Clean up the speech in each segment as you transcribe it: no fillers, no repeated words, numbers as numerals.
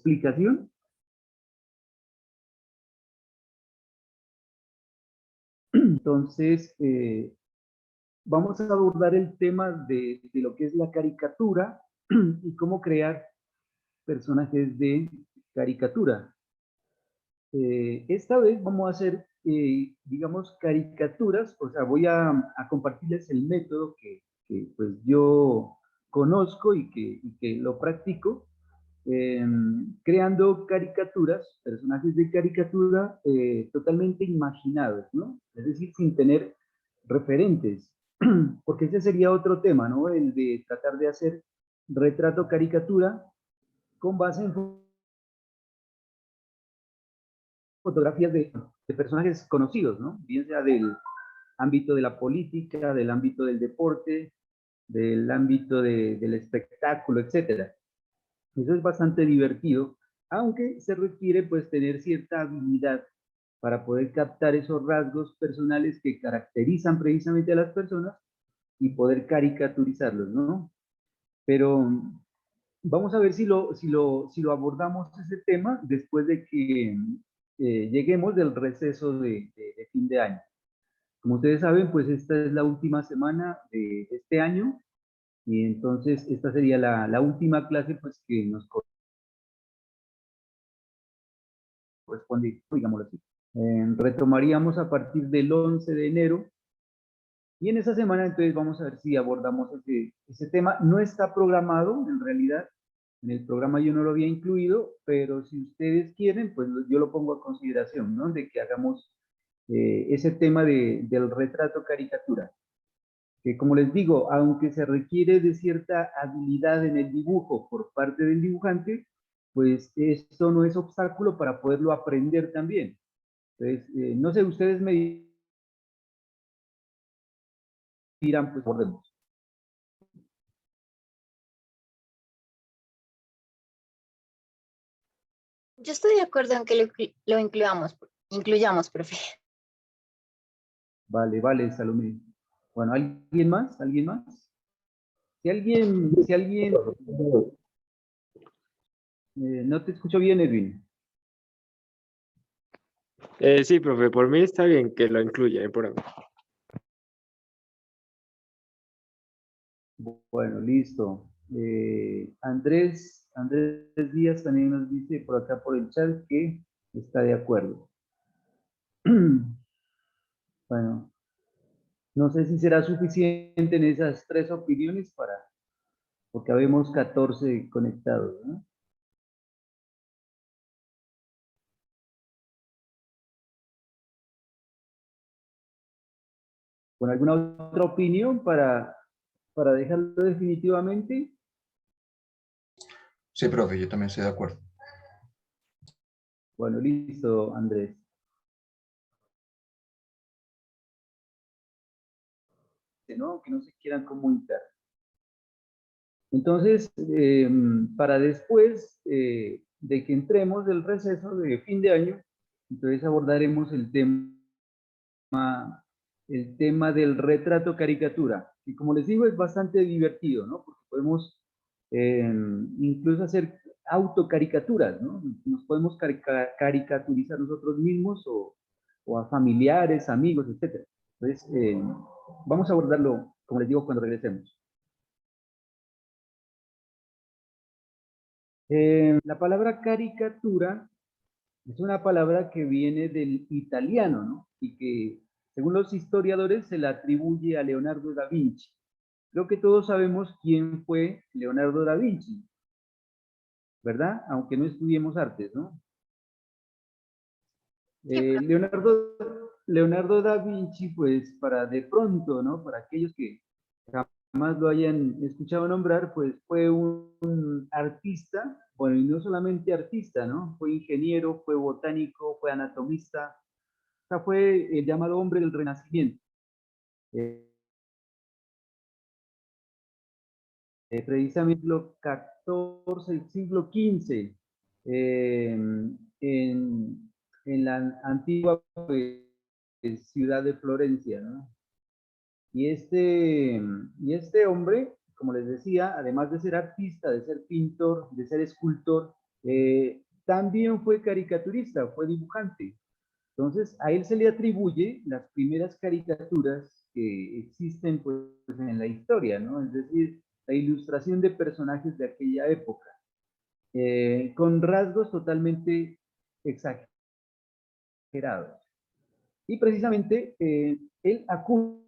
explicación. Entonces, vamos a abordar el tema de lo que es la caricatura y cómo crear personajes de caricatura. Esta vez vamos a hacer, digamos, caricaturas, o sea, voy a compartirles el método que pues yo conozco y que lo practico, creando caricaturas, personajes de caricatura totalmente imaginados, ¿no? Es decir, sin tener referentes, porque ese sería otro tema, ¿no? El de tratar de hacer retrato caricatura con base en fotografías de personajes conocidos, ¿no? Bien sea del ámbito de la política, del ámbito del deporte, del ámbito del espectáculo, etcétera. Eso es bastante divertido, aunque se requiere pues tener cierta habilidad para poder captar esos rasgos personales que caracterizan precisamente a las personas y poder caricaturizarlos, ¿no? Pero vamos a ver si lo abordamos ese tema después de que lleguemos del receso de fin de año. Como ustedes saben, pues esta es la última semana de este año y entonces esta sería la última clase pues que nos corresponde, digámoslo así. Retomaríamos a partir del 11 de enero y en esa semana entonces vamos a ver si abordamos ese tema. No está programado en realidad, en el programa yo no lo había incluido, pero si ustedes quieren, pues yo lo pongo a consideración, ¿no? De que hagamos ese tema del retrato caricatura. Que como les digo, aunque se requiere de cierta habilidad en el dibujo por parte del dibujante, pues esto no es obstáculo para poderlo aprender también. Entonces, no sé, ustedes me dirán, pues abordemos. Yo estoy de acuerdo en que lo incluyamos, profe. Vale, vale, Salomé. Bueno, ¿alguien más? ¿Alguien más? Si alguien, no te escucho bien, Edwin. Sí, profe, por mí está bien que lo incluya por ahí. Bueno, listo. Andrés Díaz también nos dice por acá por el chat que está de acuerdo. Bueno, no sé si será suficiente en esas tres opiniones porque habemos 14 conectados, ¿no? ¿Con alguna otra opinión para dejarlo definitivamente? Sí, profe, yo también estoy de acuerdo. Bueno, listo, Andrés. ¿No? Que no se quieran comunicar. Entonces, para después de que entremos del receso de fin de año, entonces abordaremos el tema del retrato caricatura, que como les digo es bastante divertido, ¿no? Porque podemos incluso hacer autocaricaturas, ¿no? Nos podemos caricaturizar nosotros mismos o a familiares, amigos, etc. Entonces, vamos a abordarlo, como les digo, cuando regresemos. La palabra caricatura es una palabra que viene del italiano, ¿no? Y que, según los historiadores, se la atribuye a Leonardo da Vinci. Creo que todos sabemos quién fue Leonardo da Vinci, ¿verdad? Aunque no estudiemos artes, ¿no? Leonardo da Vinci, pues, para de pronto, ¿no? Para aquellos que jamás lo hayan escuchado nombrar, pues fue un artista, bueno, y no solamente artista, ¿no? Fue ingeniero, fue botánico, fue anatomista, o sea, fue el llamado hombre del Renacimiento. Precisamente siglo XIV, el siglo XV, en la antigua pues, ciudad de Florencia, ¿no? Y este hombre, como les decía, además de ser artista, de ser pintor, de ser escultor, también fue caricaturista, fue dibujante. Entonces, a él se le atribuye las primeras caricaturas que existen pues, en la historia, ¿no? Es decir, la ilustración de personajes de aquella época, con rasgos totalmente exagerados. Y precisamente él acuña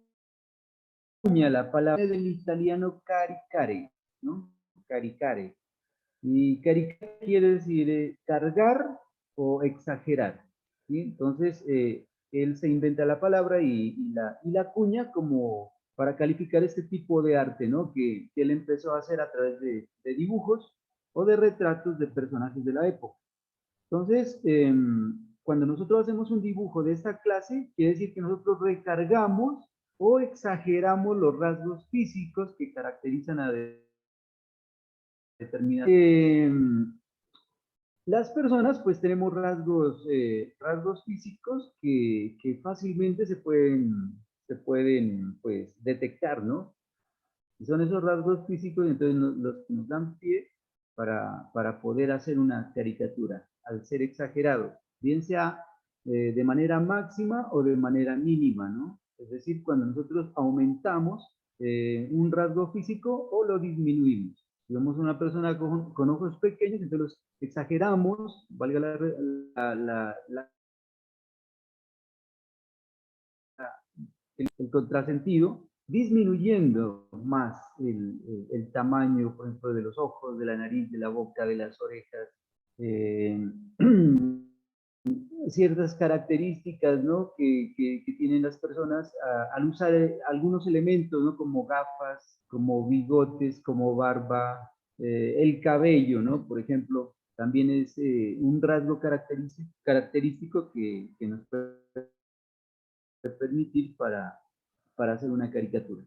la palabra del italiano caricare, ¿no? Caricare. Y caricare quiere decir cargar o exagerar. ¿Sí? Entonces, él se inventa la palabra y la acuña como para calificar este tipo de arte, ¿no? Que él empezó a hacer a través de dibujos o de retratos de personajes de la época. Entonces, cuando nosotros hacemos un dibujo de esta clase, quiere decir que nosotros recargamos o exageramos los rasgos físicos que caracterizan a determinadas. Las personas pues tenemos rasgos físicos que fácilmente se pueden pues detectar, ¿no? Y son esos rasgos físicos entonces los que nos dan pie para poder hacer una caricatura, al ser exagerado, bien sea de manera máxima o de manera mínima, ¿no? Es decir, cuando nosotros aumentamos un rasgo físico o lo disminuimos. Si vemos una persona con ojos pequeños, entonces los exageramos, valga el contrasentido, disminuyendo más el tamaño, por ejemplo, de los ojos, de la nariz, de la boca, de las orejas, eh, ciertas características, ¿no? que tienen las personas al usar algunos elementos, ¿no? Como gafas, como bigotes, como barba, el cabello, ¿no? Por ejemplo, también es un rasgo característico que nos puede permitir para hacer una caricatura.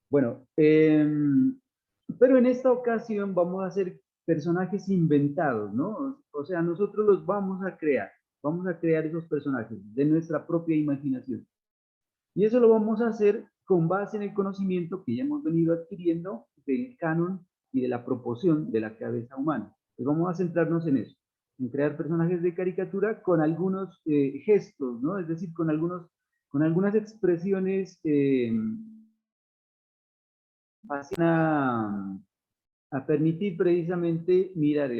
Bueno, pero en esta ocasión vamos a hacer personajes inventados, ¿no? O sea, nosotros los vamos a crear esos personajes de nuestra propia imaginación. Y eso lo vamos a hacer con base en el conocimiento que ya hemos venido adquiriendo del canon y de la proporción de la cabeza humana. Entonces vamos a centrarnos en eso, en crear personajes de caricatura con algunos gestos, ¿no? Es decir, con algunas expresiones a permitir precisamente mirar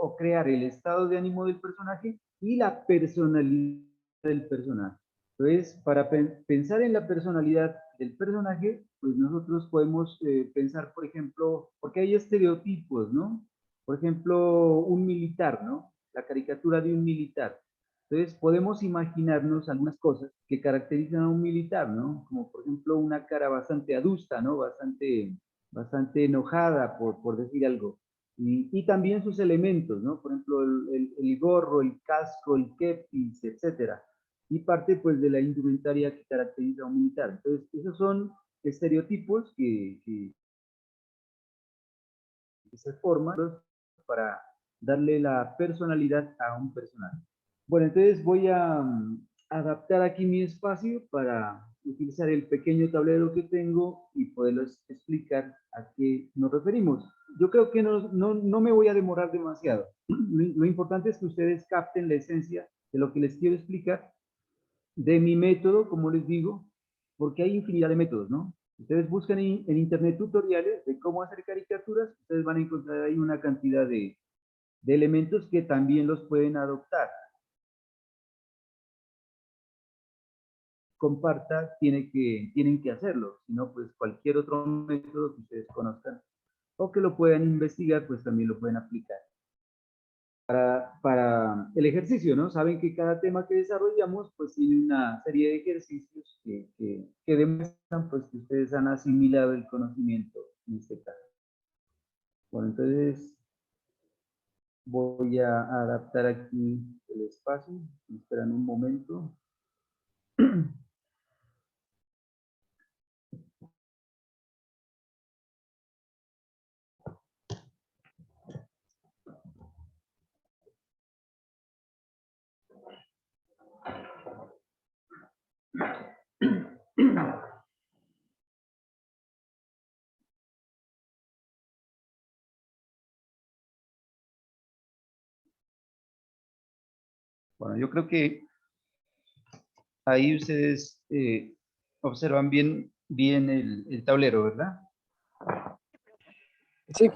o crear el estado de ánimo del personaje y la personalidad del personaje. Entonces, para pensar en la personalidad del personaje, pues nosotros podemos pensar, por ejemplo, porque hay estereotipos, ¿no? Por ejemplo, un militar, ¿no? La caricatura de un militar. Entonces, podemos imaginarnos algunas cosas que caracterizan a un militar, ¿no? Como, por ejemplo, una cara bastante adusta, ¿no? Bastante enojada, por decir algo. Y también sus elementos, ¿no? Por ejemplo, el gorro, el casco, el kepis, etcétera. Y parte, pues, de la indumentaria que caracteriza a un militar. Entonces, esos son estereotipos que se forman para darle la personalidad a un personaje. Bueno, entonces voy a adaptar aquí mi espacio para utilizar el pequeño tablero que tengo y poderles explicar a qué nos referimos. Yo creo que no me voy a demorar demasiado. Lo importante es que ustedes capten la esencia de lo que les quiero explicar, de mi método, como les digo, porque hay infinidad de métodos, ¿no? Ustedes buscan en internet tutoriales de cómo hacer caricaturas, ustedes van a encontrar ahí una cantidad de elementos que también los pueden adoptar. Comparta, tienen que hacerlo, si no, pues cualquier otro método que ustedes conozcan o que lo puedan investigar, pues también lo pueden aplicar. Para el ejercicio, ¿no? Saben que cada tema que desarrollamos, pues tiene una serie de ejercicios que demuestran, pues, que ustedes han asimilado el conocimiento en este caso. Bueno, entonces voy a adaptar aquí el espacio. Esperan un momento. Bueno, yo creo que ahí ustedes observan bien el tablero, ¿verdad? Sí,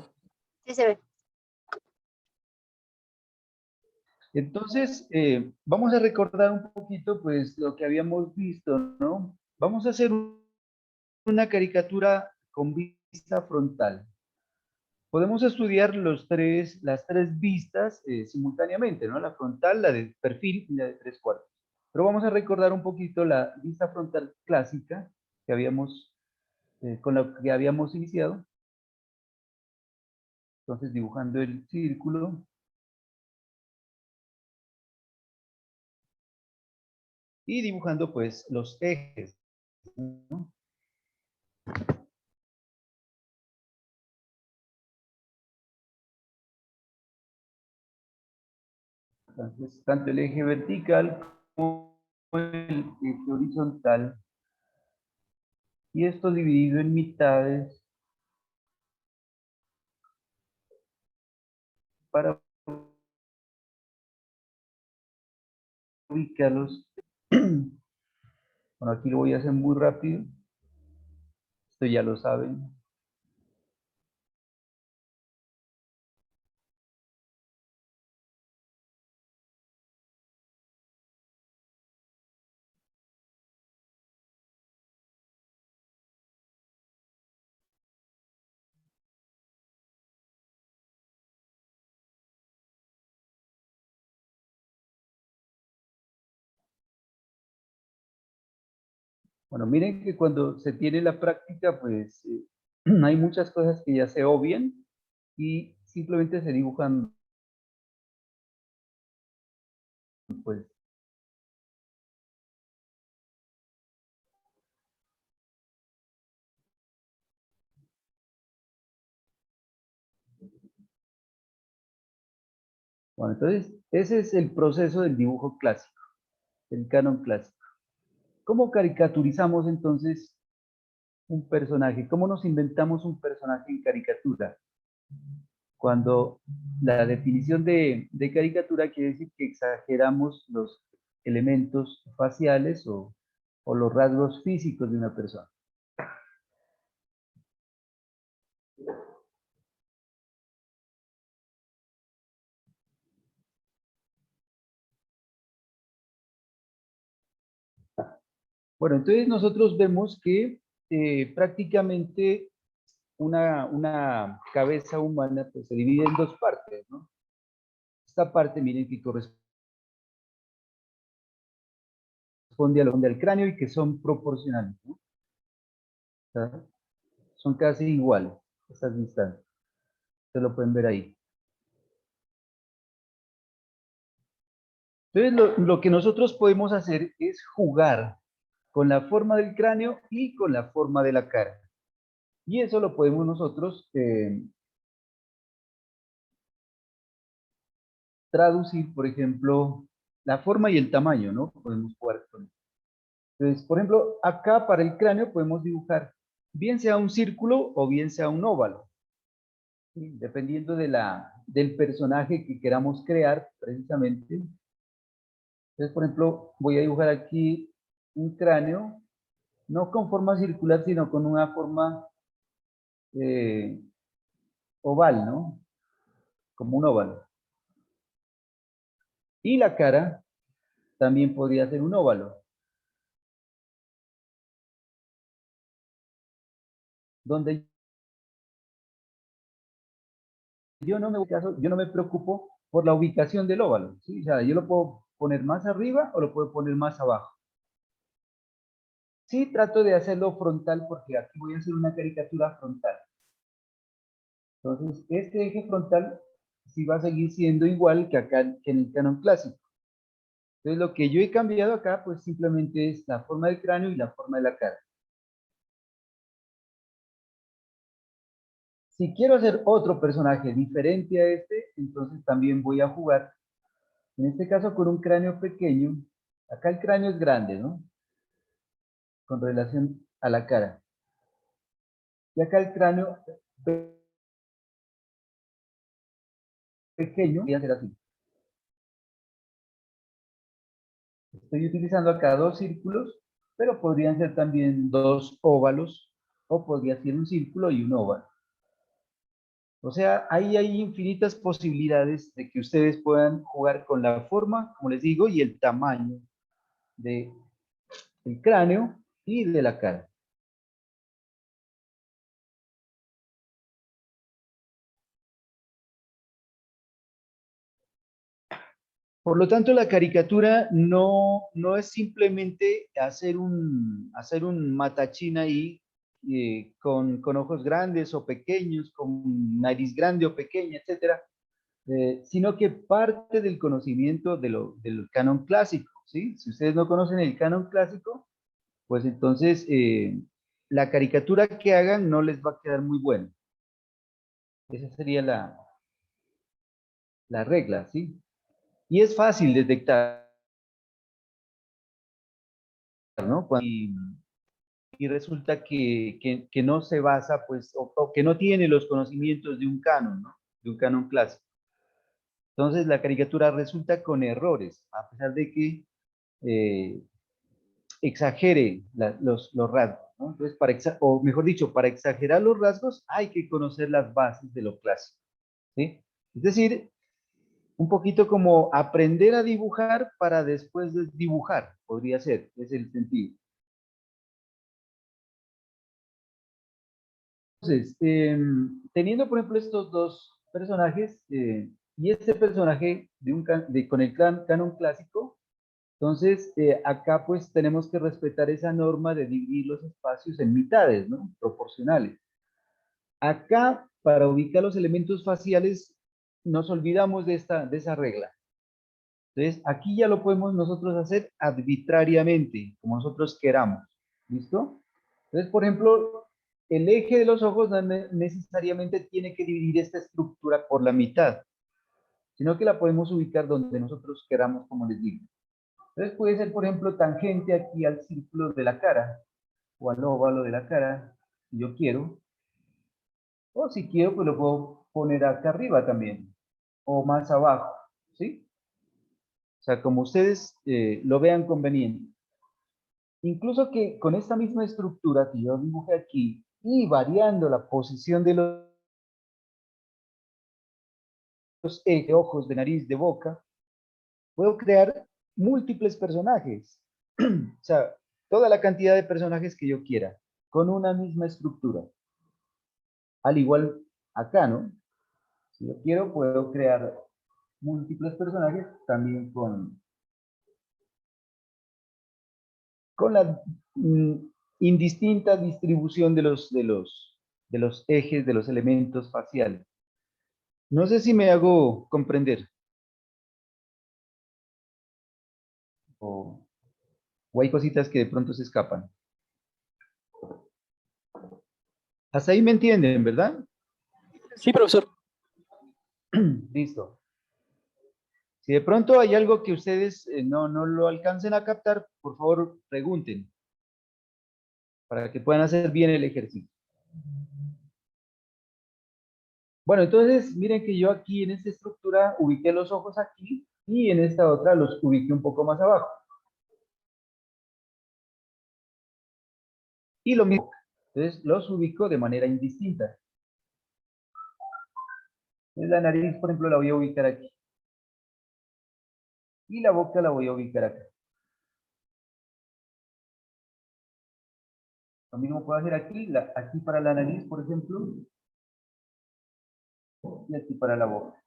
Sí se ve. Entonces, vamos a recordar un poquito, pues, lo que habíamos visto, ¿no? Vamos a hacer una caricatura con vista frontal. Podemos estudiar las tres vistas simultáneamente, ¿no? La frontal, la de perfil y la de tres cuartos. Pero vamos a recordar un poquito la vista frontal clásica que con la que habíamos iniciado. Entonces, dibujando el círculo. Y dibujando, pues, los ejes, ¿no? Entonces, tanto el eje vertical como el eje horizontal. Y esto dividido en mitades para ubicarlos. Bueno, aquí lo voy a hacer muy rápido. Esto ya lo saben. Bueno, miren que cuando se tiene la práctica, pues hay muchas cosas que ya se obvian y simplemente se dibujan, pues, bueno, entonces ese es el proceso del dibujo clásico, el canon clásico. ¿Cómo caricaturizamos entonces un personaje? ¿Cómo nos inventamos un personaje en caricatura? Cuando la definición de caricatura quiere decir que exageramos los elementos faciales o los rasgos físicos de una persona. Bueno, entonces nosotros vemos que prácticamente una cabeza humana pues, se divide en dos partes, ¿no? Esta parte, miren, que corresponde al cráneo y que son proporcionales, ¿no? O sea, son casi iguales estas distancias. Ustedes lo pueden ver ahí. Entonces, lo que nosotros podemos hacer es jugar con la forma del cráneo y con la forma de la cara. Y eso lo podemos nosotros traducir, por ejemplo, la forma y el tamaño, ¿no? Podemos jugar con eso. Entonces, por ejemplo, acá para el cráneo podemos dibujar bien sea un círculo o bien sea un óvalo, ¿sí? Dependiendo del personaje que queramos crear, precisamente. Entonces, por ejemplo, voy a dibujar aquí un cráneo, no con forma circular, sino con una forma eh, oval, ¿no? Como un óvalo. Y la cara también podría ser un óvalo, donde yo no me preocupo por la ubicación del óvalo, ¿sí? O sea, yo lo puedo poner más arriba o lo puedo poner más abajo. Sí, trato de hacerlo frontal porque aquí voy a hacer una caricatura frontal. Entonces, este eje frontal sí va a seguir siendo igual que acá, que en el canon clásico. Entonces, lo que yo he cambiado acá, pues simplemente es la forma del cráneo y la forma de la cara. Si quiero hacer otro personaje diferente a este, entonces también voy a jugar, en este caso con un cráneo pequeño. Acá el cráneo es grande, ¿no? Con relación a la cara. Y acá el cráneo pequeño, voy a hacer así. Estoy utilizando acá dos círculos, pero podrían ser también dos óvalos, o podría ser un círculo y un óvalo. O sea, ahí hay infinitas posibilidades de que ustedes puedan jugar con la forma, como les digo, y el tamaño del cráneo y de la cara. Por lo tanto, la caricatura no es simplemente hacer un matachín ahí con ojos grandes o pequeños, con nariz grande o pequeña, etcétera, sino que parte del conocimiento del canon clásico, ¿sí? Si ustedes no conocen el canon clásico, pues entonces la caricatura que hagan no les va a quedar muy buena. Esa sería la regla, ¿sí? Y es fácil detectar, ¿no? Y resulta que no se basa, pues, o que no tiene los conocimientos de un canon, ¿no? De un canon clásico. Entonces la caricatura resulta con errores, a pesar de que exagere los rasgos, ¿no? Entonces, o mejor dicho, para exagerar los rasgos hay que conocer las bases de lo clásico, ¿sí? Es decir, un poquito como aprender a dibujar para después dibujar, podría ser, es el sentido. Entonces, teniendo por ejemplo estos dos personajes, y este personaje con el canon clásico, entonces acá pues tenemos que respetar esa norma de dividir los espacios en mitades, ¿no? Proporcionales. Acá, para ubicar los elementos faciales, nos olvidamos de esa regla. Entonces, aquí ya lo podemos nosotros hacer arbitrariamente, como nosotros queramos. ¿Listo? Entonces, por ejemplo, el eje de los ojos no necesariamente tiene que dividir esta estructura por la mitad, sino que la podemos ubicar donde nosotros queramos, como les digo. Entonces, puede ser, por ejemplo, tangente aquí al círculo de la cara, o al óvalo de la cara, si yo quiero. O si quiero, pues lo puedo poner acá arriba también, o más abajo, ¿sí? O sea, como ustedes lo vean conveniente. Incluso que con esta misma estructura que yo dibujé aquí y variando la posición de los ejes, de ojos, de nariz, de boca, puedo crear múltiples personajes. O sea, toda la cantidad de personajes que yo quiera, con una misma estructura. Al igual acá, ¿no? Si yo quiero, puedo crear múltiples personajes también con la indistinta distribución de los ejes, de los elementos faciales. No sé si me hago comprender o, o hay cositas que de pronto se escapan. Hasta ahí me entienden, ¿verdad? Sí, profesor. Listo. Si de pronto hay algo que ustedes no lo alcancen a captar, por favor pregunten para que puedan hacer bien el ejercicio. Bueno, entonces miren que yo aquí en esta estructura ubiqué los ojos aquí y en esta otra los ubiqué un poco más abajo. Y lo mismo, entonces los ubico de manera indistinta. Entonces la nariz, por ejemplo, la voy a ubicar aquí. Y la boca la voy a ubicar acá. Lo mismo puedo hacer aquí, aquí para la nariz, por ejemplo, y aquí para la boca.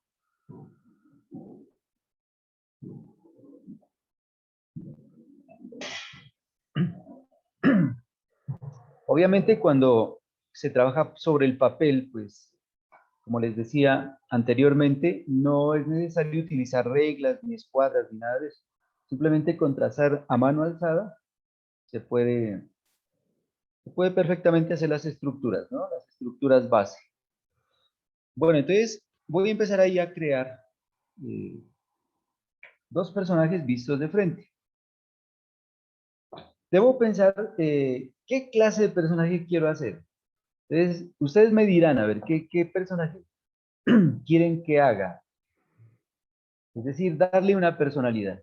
Obviamente cuando se trabaja sobre el papel, pues, como les decía anteriormente, no es necesario utilizar reglas, ni escuadras, ni nada de eso. Simplemente con trazar a mano alzada se puede perfectamente hacer las estructuras, ¿no? Las estructuras base. Bueno, entonces voy a empezar ahí a crear dos personajes vistos de frente. Debo pensar qué clase de personaje quiero hacer. Entonces, ustedes me dirán, a ver, ¿qué personaje quieren que haga? Es decir, darle una personalidad.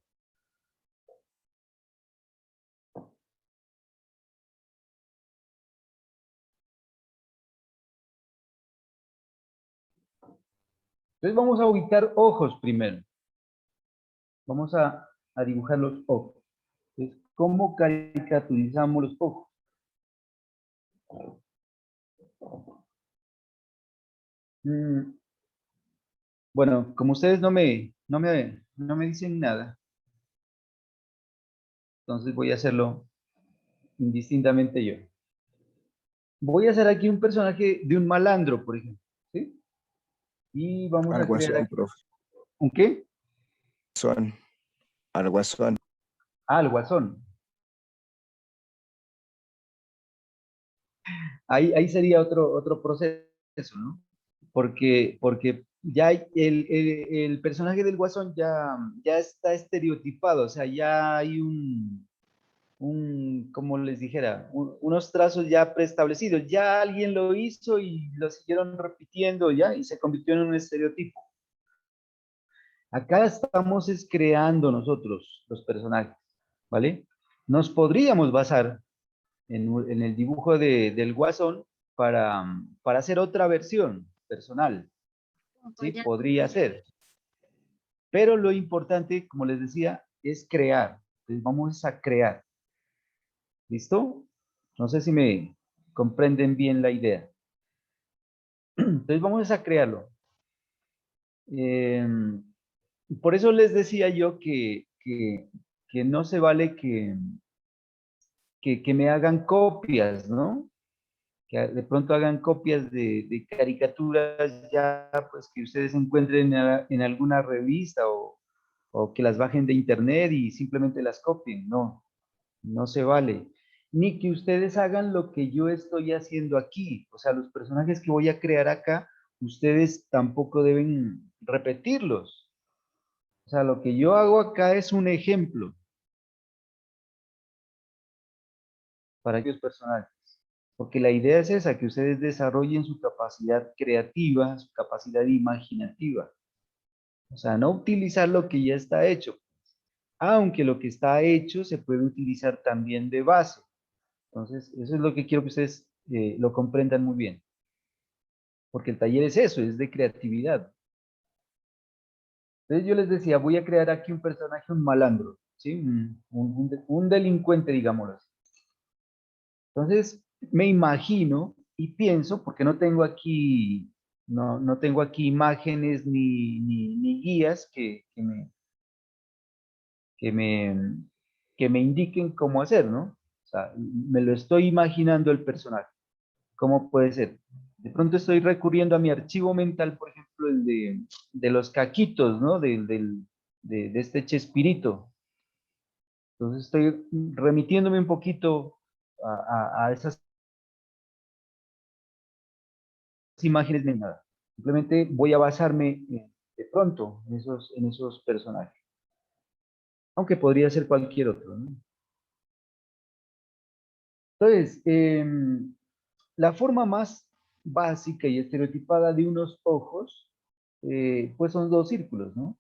Entonces vamos a ubicar ojos primero. Vamos a dibujar los ojos. Entonces, ¿cómo caricaturizamos los ojos? Bueno, como ustedes no me dicen nada, entonces voy a hacerlo indistintamente yo. Voy a hacer aquí un personaje de un malandro, por ejemplo, ¿sí? Y vamos Al a crear guasón, aquí, profe. ¿un qué? Son. Al guasón. Ah, el guasón. Ahí sería otro proceso, ¿no? Porque ya el personaje del guasón ya está estereotipado, o sea, ya hay como les dijera, unos trazos ya preestablecidos. Ya alguien lo hizo y lo siguieron repitiendo ya y se convirtió en un estereotipo. Acá estamos es creando nosotros los personajes, ¿vale? Nos podríamos basar en el dibujo del guasón para hacer otra versión personal, ¿sí? Podría ser. Pero lo importante, como les decía, es crear. Entonces vamos a crear. ¿Listo? No sé si me comprenden bien la idea. Entonces vamos a crearlo. Eh, por eso les decía yo que no se vale que me hagan copias, ¿no? Que de pronto hagan copias de caricaturas ya, pues que ustedes encuentren en alguna revista o que las bajen de internet y simplemente las copien. No, no se vale. Ni que ustedes hagan lo que yo estoy haciendo aquí. O sea, los personajes que voy a crear acá, ustedes tampoco deben repetirlos. O sea, lo que yo hago acá es un ejemplo para aquellos personajes. Porque la idea es esa, que ustedes desarrollen su capacidad creativa, su capacidad imaginativa. O sea, no utilizar lo que ya está hecho, aunque lo que está hecho se puede utilizar también de base. Entonces, eso es lo que quiero que ustedes lo comprendan muy bien. Porque el taller es eso, es de creatividad. Entonces yo les decía, voy a crear aquí un personaje, un malandro, ¿sí? Un delincuente, digámoslo así. Entonces, me imagino y pienso, porque no tengo aquí imágenes ni guías que me, que me indiquen cómo hacer, ¿no? O sea, me lo estoy imaginando el personaje. ¿Cómo puede ser? De pronto estoy recurriendo a mi archivo mental, por ejemplo, el de los caquitos, ¿no? De este Chespirito. Entonces estoy remitiéndome un poquito a esas imágenes de nada. Simplemente voy a basarme de pronto en esos personajes. Aunque podría ser cualquier otro, ¿no? Entonces, la forma más básica y estereotipada de unos ojos, pues son dos círculos, ¿no?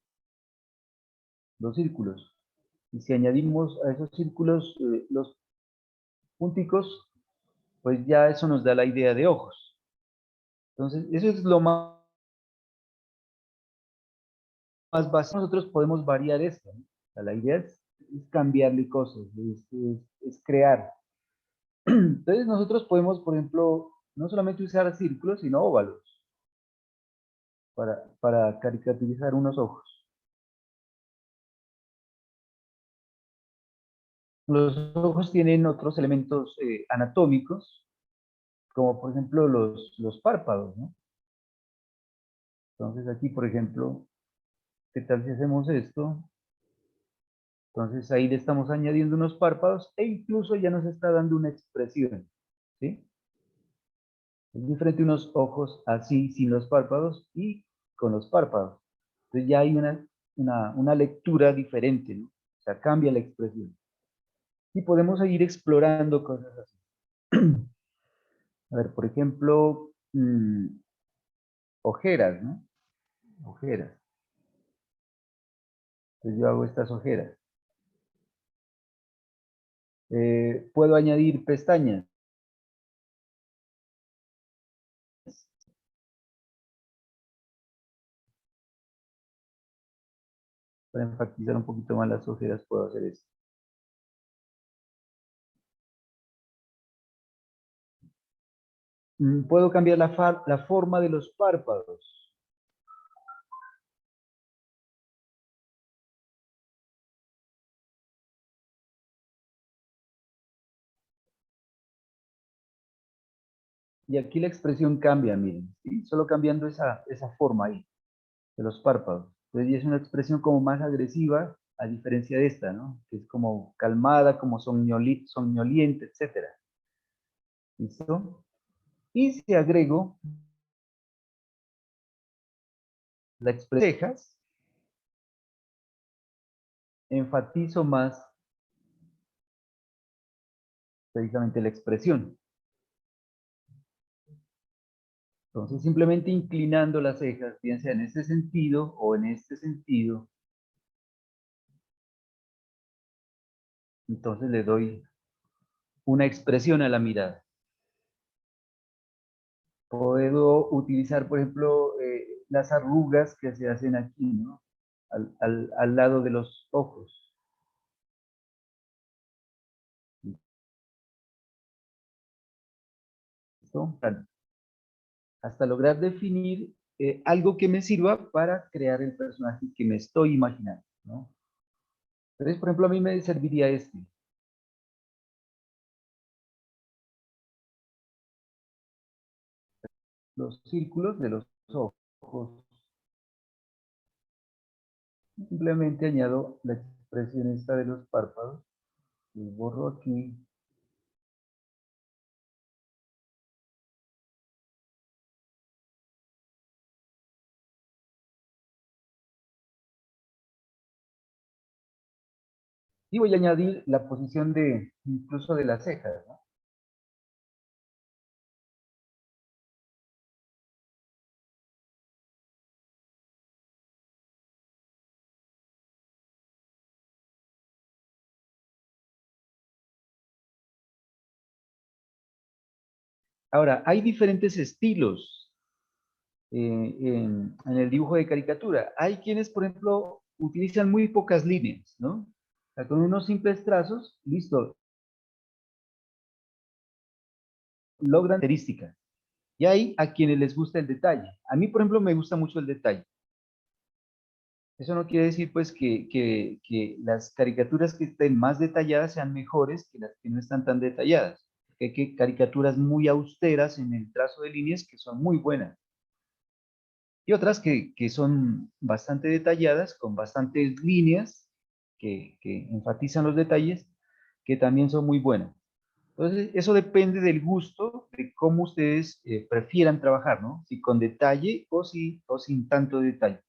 Dos círculos. Y si añadimos a esos círculos los punticos, pues ya eso nos da la idea de ojos. Entonces, eso es lo más básico. Nosotros podemos variar esto, ¿no? O sea, la idea es cambiarle cosas, es crear. Entonces, nosotros podemos, por ejemplo, no solamente usar círculos, sino óvalos para caricaturizar unos ojos. Los ojos tienen otros elementos anatómicos, como por ejemplo los párpados, ¿no? Entonces aquí, por ejemplo, ¿qué tal si hacemos esto? Entonces ahí le estamos añadiendo unos párpados e incluso ya nos está dando una expresión, ¿sí? Es diferente unos ojos así, sin los párpados y con los párpados. Entonces ya hay una lectura diferente, ¿no? O sea, cambia la expresión. Y podemos seguir explorando cosas así. A ver, por ejemplo, ojeras, ¿no? Ojeras. Entonces yo hago estas ojeras. Puedo añadir pestañas. Para enfatizar un poquito más las ojeras puedo hacer esto. Puedo cambiar la forma de los párpados. Y aquí la expresión cambia, miren, ¿sí? Solo cambiando esa forma ahí, de los párpados. Entonces ya es una expresión como más agresiva, a diferencia de esta, ¿no? Que es como calmada, como somnoliente, etc. ¿Listo? Y si agrego la expresión cejas, enfatizo más precisamente la expresión. Entonces, simplemente inclinando las cejas, bien sea en este sentido o en este sentido, entonces le doy una expresión a la mirada. Puedo utilizar, por ejemplo, las arrugas que se hacen aquí, ¿no? Al lado de los ojos. ¿Listo? Hasta lograr definir algo que me sirva para crear el personaje que me estoy imaginando, ¿no? Entonces, por ejemplo, a mí me serviría este. Los círculos de los ojos. Simplemente añado la expresión esta de los párpados. Y borro aquí. Y voy a añadir la posición de incluso de las cejas, ¿no? Ahora, hay diferentes estilos en el dibujo de caricatura. Hay quienes, por ejemplo, utilizan muy pocas líneas, ¿no? O sea, con unos simples trazos, listo, logran características. Y hay a quienes les gusta el detalle. A mí, por ejemplo, me gusta mucho el detalle. Eso no quiere decir, pues, que las caricaturas que estén más detalladas sean mejores que las que no están tan detalladas. Hay caricaturas muy austeras en el trazo de líneas que son muy buenas. Y otras que son bastante detalladas, con bastantes líneas que enfatizan los detalles, que también son muy buenas. Entonces, eso depende del gusto, de cómo ustedes prefieran trabajar, ¿no? Si con detalle o sin tanto detalle.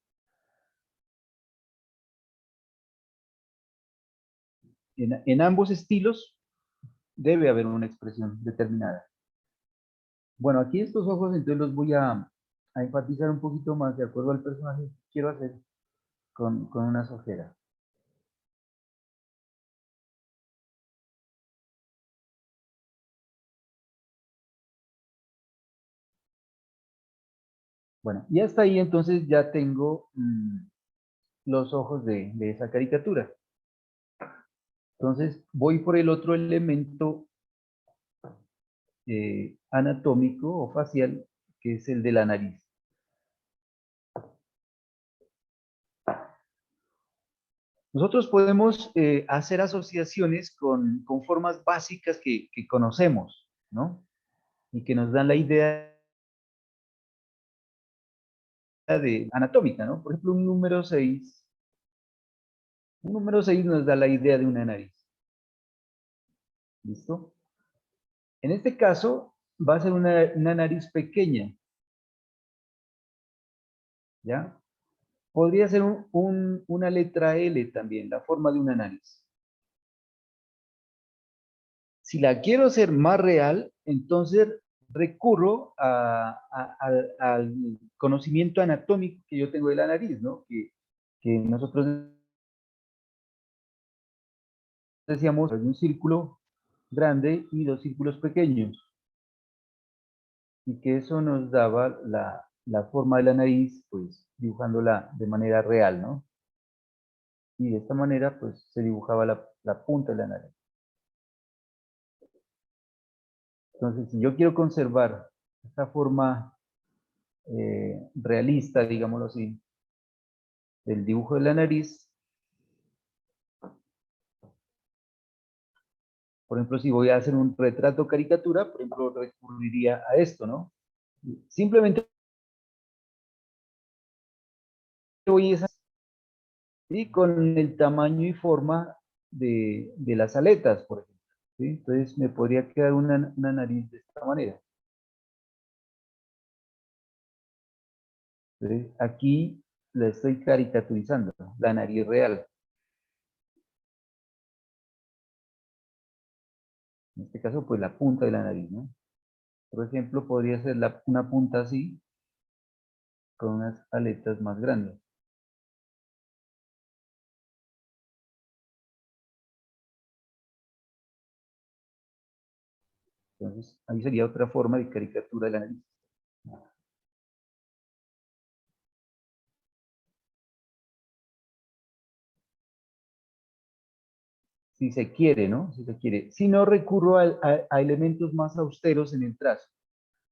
En ambos estilos debe haber una expresión determinada. Bueno, aquí estos ojos entonces los voy a enfatizar un poquito más de acuerdo al personaje que quiero hacer con unas ojeras. Bueno, y hasta ahí entonces ya tengo los ojos de esa caricatura. Entonces voy por el otro elemento anatómico o facial, que es el de la nariz. Nosotros podemos hacer asociaciones con formas básicas que conocemos, ¿no? Y que nos dan la idea de anatómica, ¿no? Por ejemplo, un número 6. Un número 6 nos da la idea de una nariz. ¿Listo? En este caso, va a ser una nariz pequeña. ¿Ya? Podría ser una letra L también, la forma de una nariz. Si la quiero hacer más real, entonces recurro al conocimiento anatómico que yo tengo de la nariz, ¿no? Que nosotros decíamos, hay un círculo grande y dos círculos pequeños. Y que eso nos daba la forma de la nariz, pues dibujándola de manera real, ¿no? Y de esta manera, pues, se dibujaba la punta de la nariz. Entonces, si yo quiero conservar esta forma realista, digámoslo así, del dibujo de la nariz, por ejemplo, si voy a hacer un retrato caricatura, por ejemplo, recurriría a esto, ¿no? Simplemente voy a ¿sí? Con el tamaño y forma de las aletas, por ejemplo. ¿Sí? Entonces me podría quedar una nariz de esta manera. Entonces aquí la estoy caricaturizando, la nariz real. En este caso, pues la punta de la nariz, ¿no? Por ejemplo, podría ser una punta así, con unas aletas más grandes. Entonces, ahí sería otra forma de caricatura de la nariz. Si se quiere, ¿no? Si se quiere. Si no, recurro a elementos más austeros en el trazo.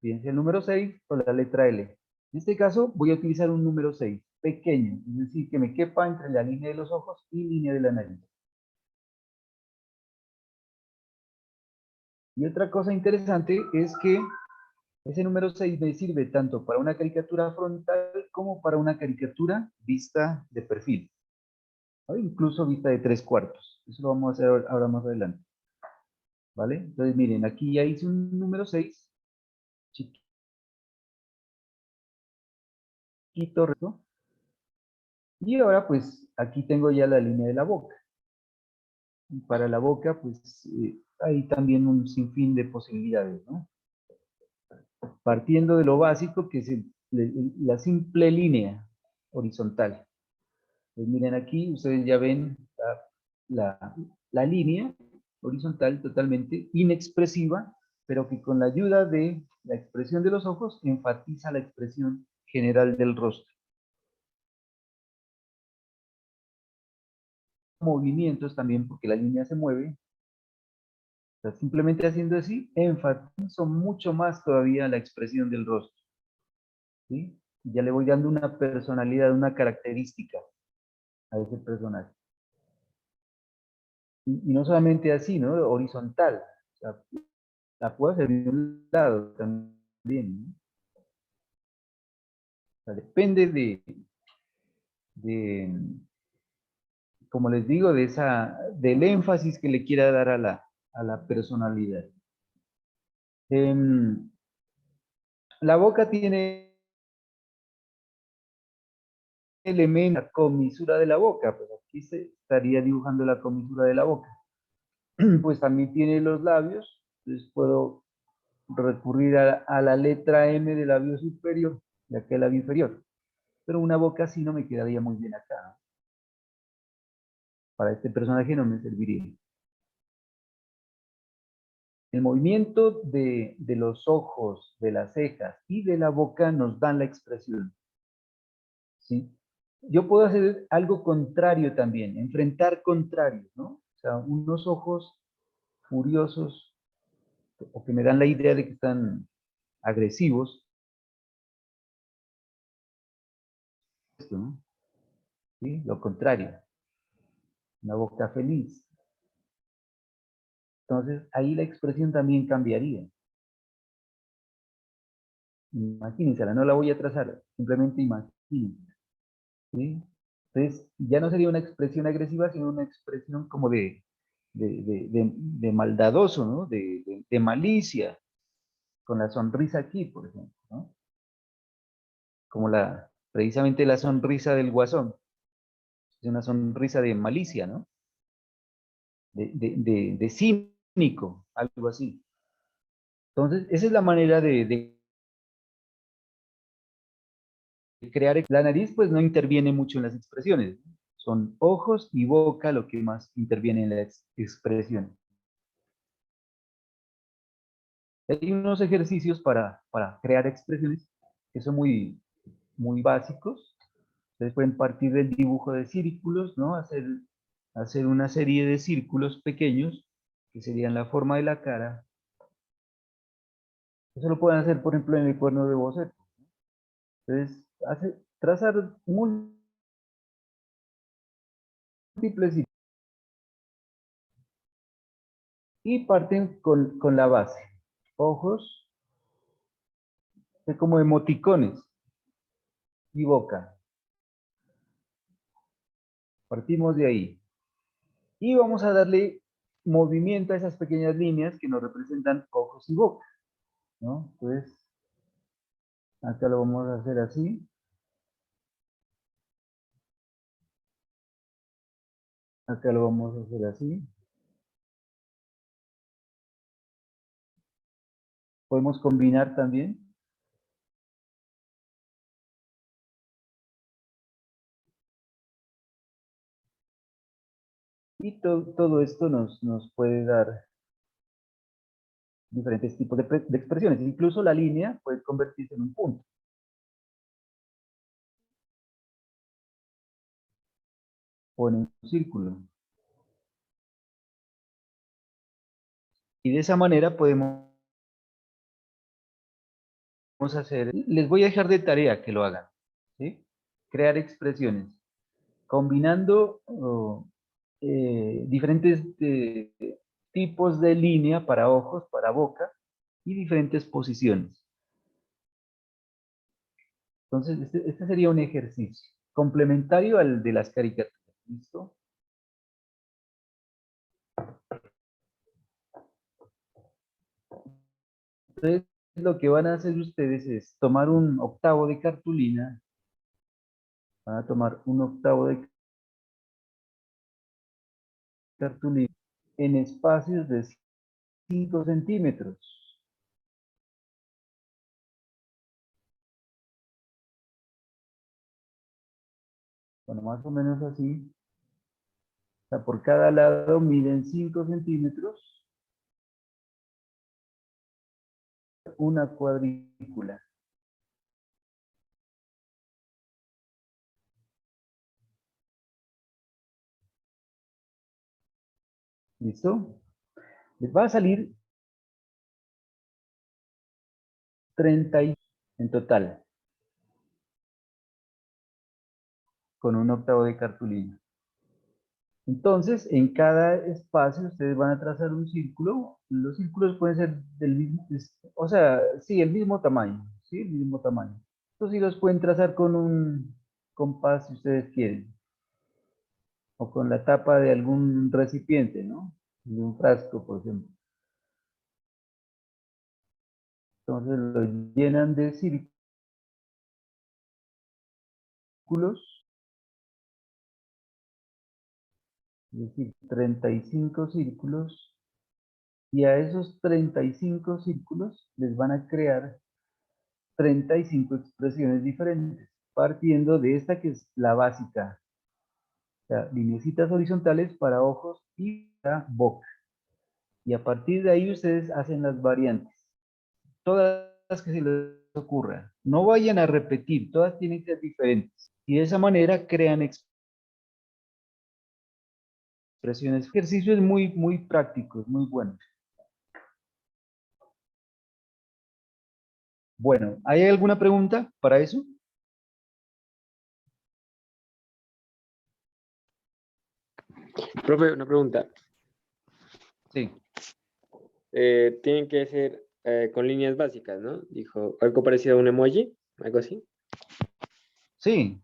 Fíjense el número 6 o la letra L. En este caso voy a utilizar un número 6, pequeño, es decir, que me quepa entre la línea de los ojos y línea de la nariz. Y otra cosa interesante es que ese número 6 me sirve tanto para una caricatura frontal como para una caricatura vista de perfil, o incluso vista de 3/4. Eso lo vamos a hacer ahora más adelante. ¿Vale? Entonces miren, aquí ya hice un número 6, chiquito, ¿no? Y ahora pues aquí tengo ya la línea de la boca. Y para la boca pues hay también un sinfín de posibilidades, ¿no? Partiendo de lo básico que es la simple línea horizontal. Pues miren aquí, ustedes ya ven la línea horizontal totalmente inexpresiva, pero que con la ayuda de la expresión de los ojos enfatiza la expresión general del rostro. Movimientos también, porque la línea se mueve. O sea, simplemente haciendo así, enfatizo mucho más todavía la expresión del rostro. ¿Sí? Ya le voy dando una personalidad, una característica a ese personaje. Y no solamente así, ¿no? Horizontal. O sea, la puedo hacer de un lado también, ¿no? O sea, depende de, como les digo, del énfasis que le quiera dar a la personalidad. La boca tiene elemento, la comisura de la boca, pues aquí se estaría dibujando la comisura de la boca. Pues también tiene los labios, entonces puedo recurrir a la letra M del labio superior, de aquel labio inferior. Pero una boca así no me quedaría muy bien acá, ¿no? Para este personaje no me serviría. El movimiento de los ojos, de las cejas y de la boca nos dan la expresión, ¿sí? Yo puedo hacer algo contrario también, enfrentar contrarios, ¿no? O sea, unos ojos furiosos o que me dan la idea de que están agresivos, esto, ¿no? ¿Sí? Lo contrario, una boca feliz. Entonces, ahí la expresión también cambiaría. Imagínensela, no la voy a trazar, simplemente imagínense. ¿Sí? Entonces, ya no sería una expresión agresiva, sino una expresión como de maldadoso, ¿no? De malicia, con la sonrisa aquí, por ejemplo, ¿no? Como precisamente la sonrisa del Guasón, es una sonrisa de malicia, ¿no? De cínico, algo así. Entonces, esa es la manera de crear. La nariz, pues, no interviene mucho en las expresiones. Son ojos y boca lo que más interviene en las expresiones. Hay unos ejercicios para crear expresiones que son muy básicos. Ustedes pueden partir del dibujo de círculos, ¿no? Hacer una serie de círculos pequeños, que serían la forma de la cara. Eso lo pueden hacer, por ejemplo, en el cuaderno de boceto. Entonces, trazar múltiples círculos y parten con la base. Ojos, como emoticones, y boca. Partimos de ahí. Y vamos a darle movimiento a esas pequeñas líneas que nos representan ojos y boca, ¿no? Entonces, acá lo vamos a hacer así. Acá lo vamos a hacer así. Podemos combinar también. Y todo esto nos puede dar diferentes tipos de expresiones. Incluso la línea puede convertirse en un punto. O en un círculo. Y de esa manera podemos hacer, les voy a dejar de tarea que lo hagan, ¿sí? Crear expresiones, combinando diferentes tipos de línea para ojos, para boca, y diferentes posiciones. Entonces, este sería un ejercicio complementario al de las caricaturas, ¿listo? Entonces, lo que van a hacer ustedes es tomar un octavo de cartulina, van a tomar un octavo de cartulina en espacios de 5 centímetros. Bueno, más o menos así. O sea, por cada lado miden 5 centímetros una cuadrícula. ¿Listo? Les va a salir 30 en total, con un octavo de cartulina. Entonces, en cada espacio ustedes van a trazar un círculo. Los círculos pueden ser del mismo, o sea, sí, el mismo tamaño, ¿sí? El mismo tamaño. Estos sí los pueden trazar con un compás si ustedes quieren, o con la tapa de algún recipiente, ¿no? De un frasco, por ejemplo. Entonces lo llenan de círculos, es decir, 35 círculos, y a esos 35 círculos les van a crear 35 expresiones diferentes, partiendo de esta que es la básica, o sea, lineecitas horizontales para ojos y para boca. Y a partir de ahí ustedes hacen las variantes, todas las que se les ocurran. No vayan a repetir, todas tienen que ser diferentes. Y de esa manera crean expresiones. El ejercicio es muy práctico, es muy bueno. Bueno, ¿hay alguna pregunta para eso? Profe, una pregunta. Sí. Tienen que ser con líneas básicas, ¿no? Dijo, algo parecido a un emoji, algo así. Sí,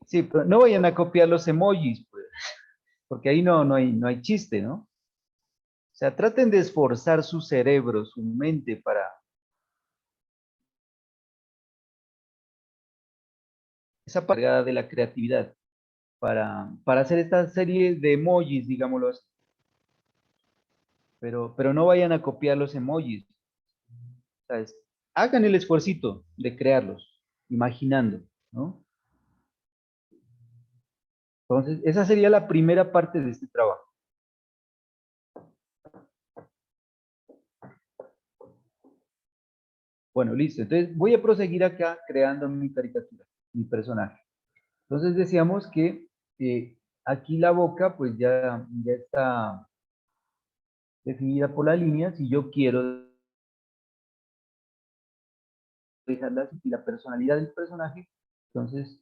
sí, pero no vayan a copiar los emojis, pues, porque ahí no hay chiste, ¿no? O sea, traten de esforzar su cerebro, su mente para esa parte de la creatividad, para hacer esta serie de emojis, digámoslo así. Pero no vayan a copiar los emojis. ¿Sabes? Hagan el esfuercito de crearlos, imaginando, ¿no? Entonces, esa sería la primera parte de este trabajo. Bueno, listo. Entonces, voy a proseguir acá creando mi caricatura, mi personaje. Entonces decíamos que aquí la boca pues ya está definida por la línea. Si yo quiero dejarla y la personalidad del personaje, entonces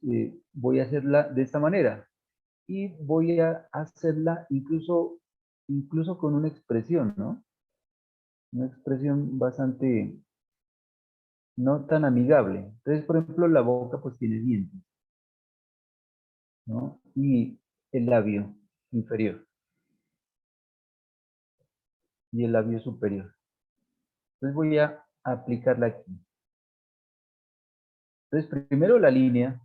voy a hacerla de esta manera. Y voy a hacerla incluso con una expresión, ¿no? Una expresión bastante, no tan amigable. Entonces, por ejemplo, la boca pues tiene dientes, ¿no? Y el labio inferior y el labio superior. Entonces voy a aplicarla aquí. Entonces, primero la línea.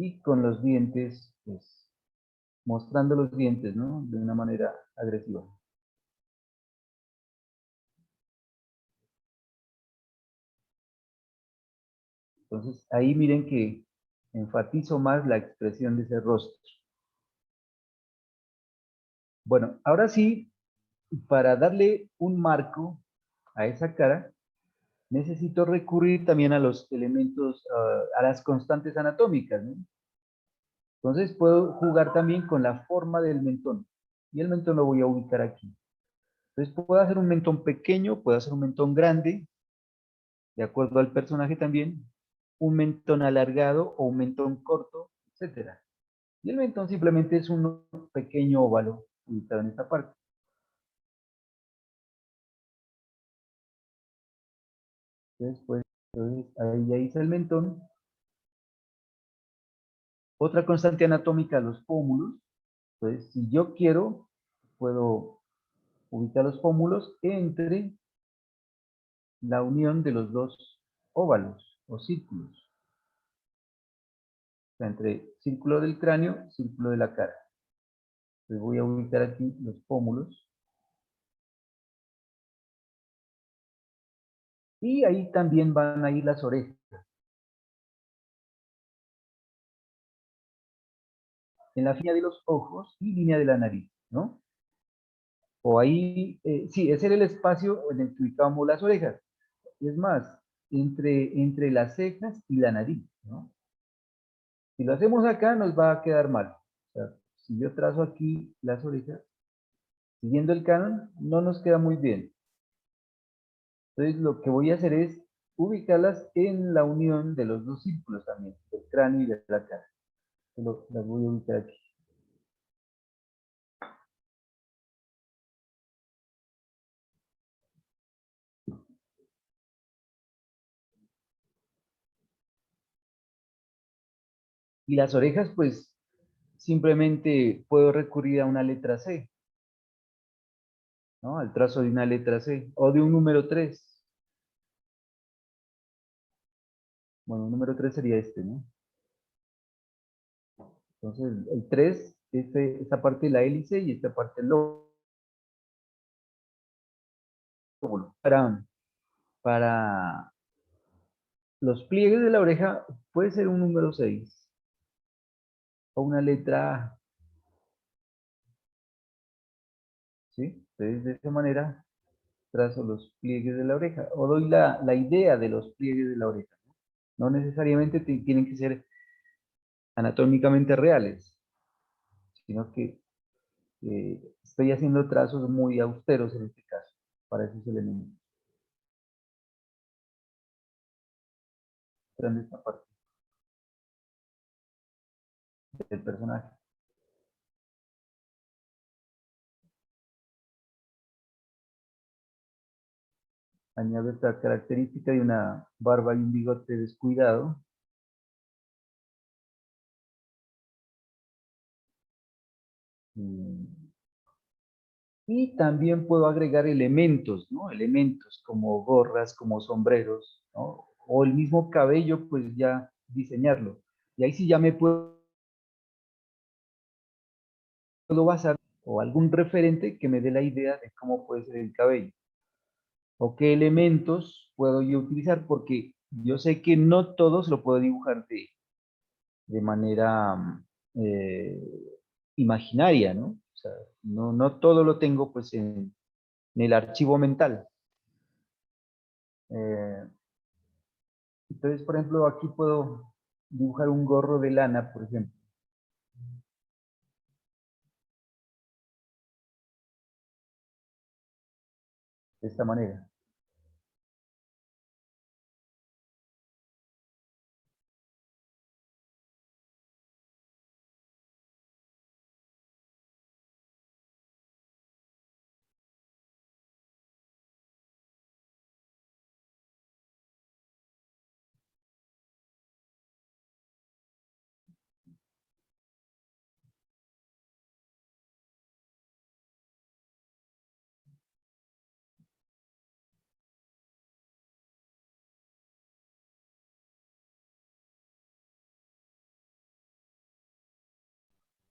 Y con los dientes, pues, mostrando los dientes, ¿no? De una manera agresiva. Entonces, ahí miren que enfatizo más la expresión de ese rostro. Bueno, ahora sí, para darle un marco a esa cara, necesito recurrir también a los elementos, a las constantes anatómicas, ¿no? Entonces puedo jugar también con la forma del mentón. Y el mentón lo voy a ubicar aquí. Entonces puedo hacer un mentón pequeño, puedo hacer un mentón grande, de acuerdo al personaje también, un mentón alargado o un mentón corto, etcétera. Y el mentón simplemente es un pequeño óvalo ubicado en esta parte. Entonces, pues, ahí ya hice el mentón. Otra constante anatómica, los pómulos. Entonces, si yo quiero, puedo ubicar los pómulos entre la unión de los dos óvalos o círculos. O sea, entre círculo del cráneo, círculo de la cara. Entonces voy a ubicar aquí los pómulos. Y ahí también van a ir las orejas. En la línea de los ojos y línea de la nariz, ¿no? O ahí, sí, ese era el espacio en el que ubicábamos las orejas. Es más, entre las cejas y la nariz, ¿no? Si lo hacemos acá, nos va a quedar mal. O sea, si yo trazo aquí las orejas, siguiendo el canon, no nos queda muy bien. Entonces, lo que voy a hacer es ubicarlas en la unión de los dos círculos también, del cráneo y de la cara. Las voy a ubicar aquí. Y las orejas, pues, simplemente puedo recurrir a una letra C, ¿no? Al trazo de una letra C, o de un número 3. Bueno, el número 3 sería este, ¿no? Entonces, el 3, esta parte de la hélice y esta parte del lóbulo. Para los pliegues de la oreja puede ser un número 6 o una letra A, ¿sí? Entonces, de esa manera trazo los pliegues de la oreja o doy la idea de los pliegues de la oreja. No necesariamente tienen que ser anatómicamente reales, sino que estoy haciendo trazos muy austeros en este caso, para esos elementos. En esta parte del personaje. Añado esta característica de una barba y un bigote descuidado. Y también puedo agregar elementos, ¿no? Elementos como gorras, como sombreros, ¿no? O el mismo cabello, pues ya diseñarlo. Y ahí sí ya me puedo basar o algún referente que me dé la idea de cómo puede ser el cabello. O qué elementos puedo yo utilizar, porque yo sé que no todos lo puedo dibujar de manera imaginaria, ¿no? O sea, no todo lo tengo pues en en el archivo mental. Entonces, por ejemplo, aquí puedo dibujar un gorro de lana, por ejemplo. De esta manera.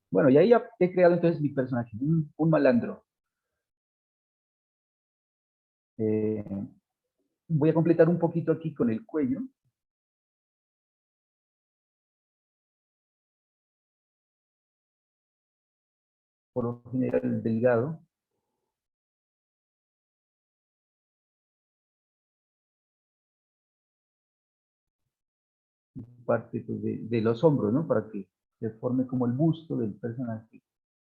Bueno, y ahí ya he creado entonces mi personaje, un malandro. Voy a completar un poquito aquí con el cuello. Por lo general delgado. Parte pues, de los hombros, ¿no? Para que se forme como el busto del personaje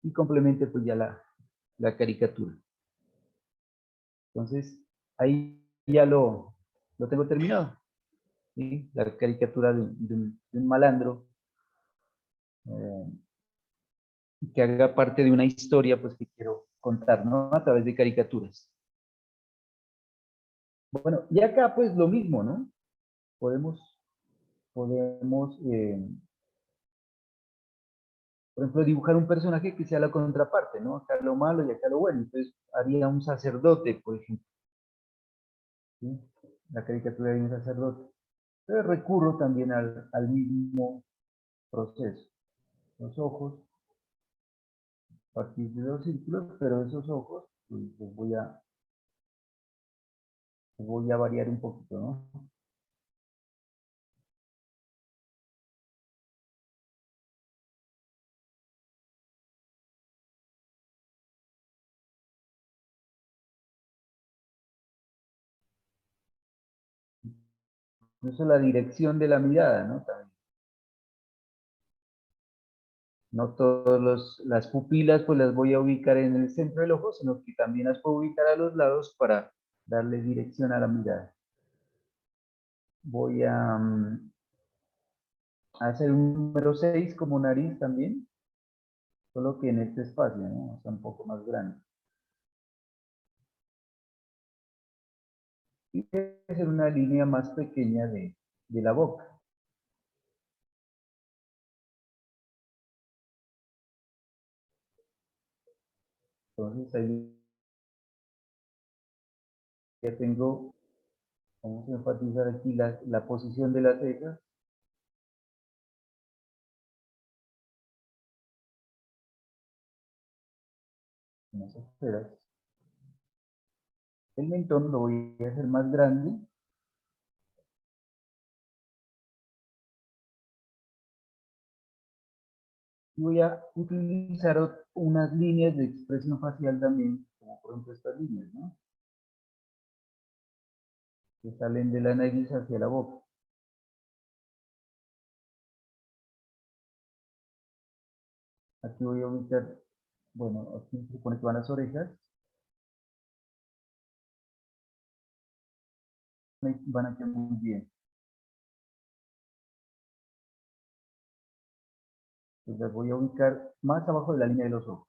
y complemente pues ya la caricatura. Entonces, ahí ya lo tengo terminado. ¿Sí? La caricatura de un malandro eh, que haga parte de una historia pues que quiero contar, ¿no? A través de caricaturas. Bueno, y acá pues lo mismo, ¿no? Podemos por ejemplo, dibujar un personaje que sea la contraparte, ¿no? Acá lo malo y acá lo bueno. Entonces, haría un sacerdote, por ejemplo. ¿Sí? La caricatura de un sacerdote. Entonces, recurro también al mismo proceso. Los ojos, a partir de dos círculos, pero esos ojos pues, los voy a variar un poquito, ¿no? Incluso la dirección de la mirada, ¿no? También. No todas las pupilas pues las voy a ubicar en el centro del ojo, sino que también las puedo ubicar a los lados para darle dirección a la mirada. Voy a hacer un número 6 como nariz también, solo que en este espacio, ¿no? Está un poco más grande. Y voy a hacer una línea más pequeña de la boca. Entonces ahí ya tengo, vamos a enfatizar aquí la posición de las cejas. Unas esferas. El mentón lo voy a hacer más grande. Y voy a utilizar unas líneas de expresión facial también, como por ejemplo estas líneas, ¿no? Que salen de la nariz hacia la boca. Aquí voy a ubicar, bueno, aquí se supone que van las orejas. Van a quedar muy bien. Entonces las voy a ubicar más abajo de la línea de los ojos.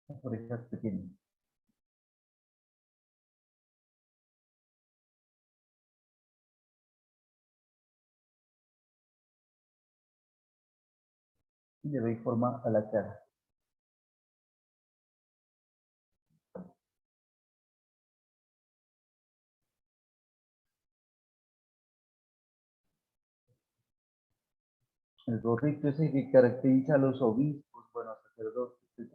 Las orejas pequeñas. Y le doy forma a la cara. El gorrito ese que caracteriza a los obispos, bueno, sacerdotes, etc.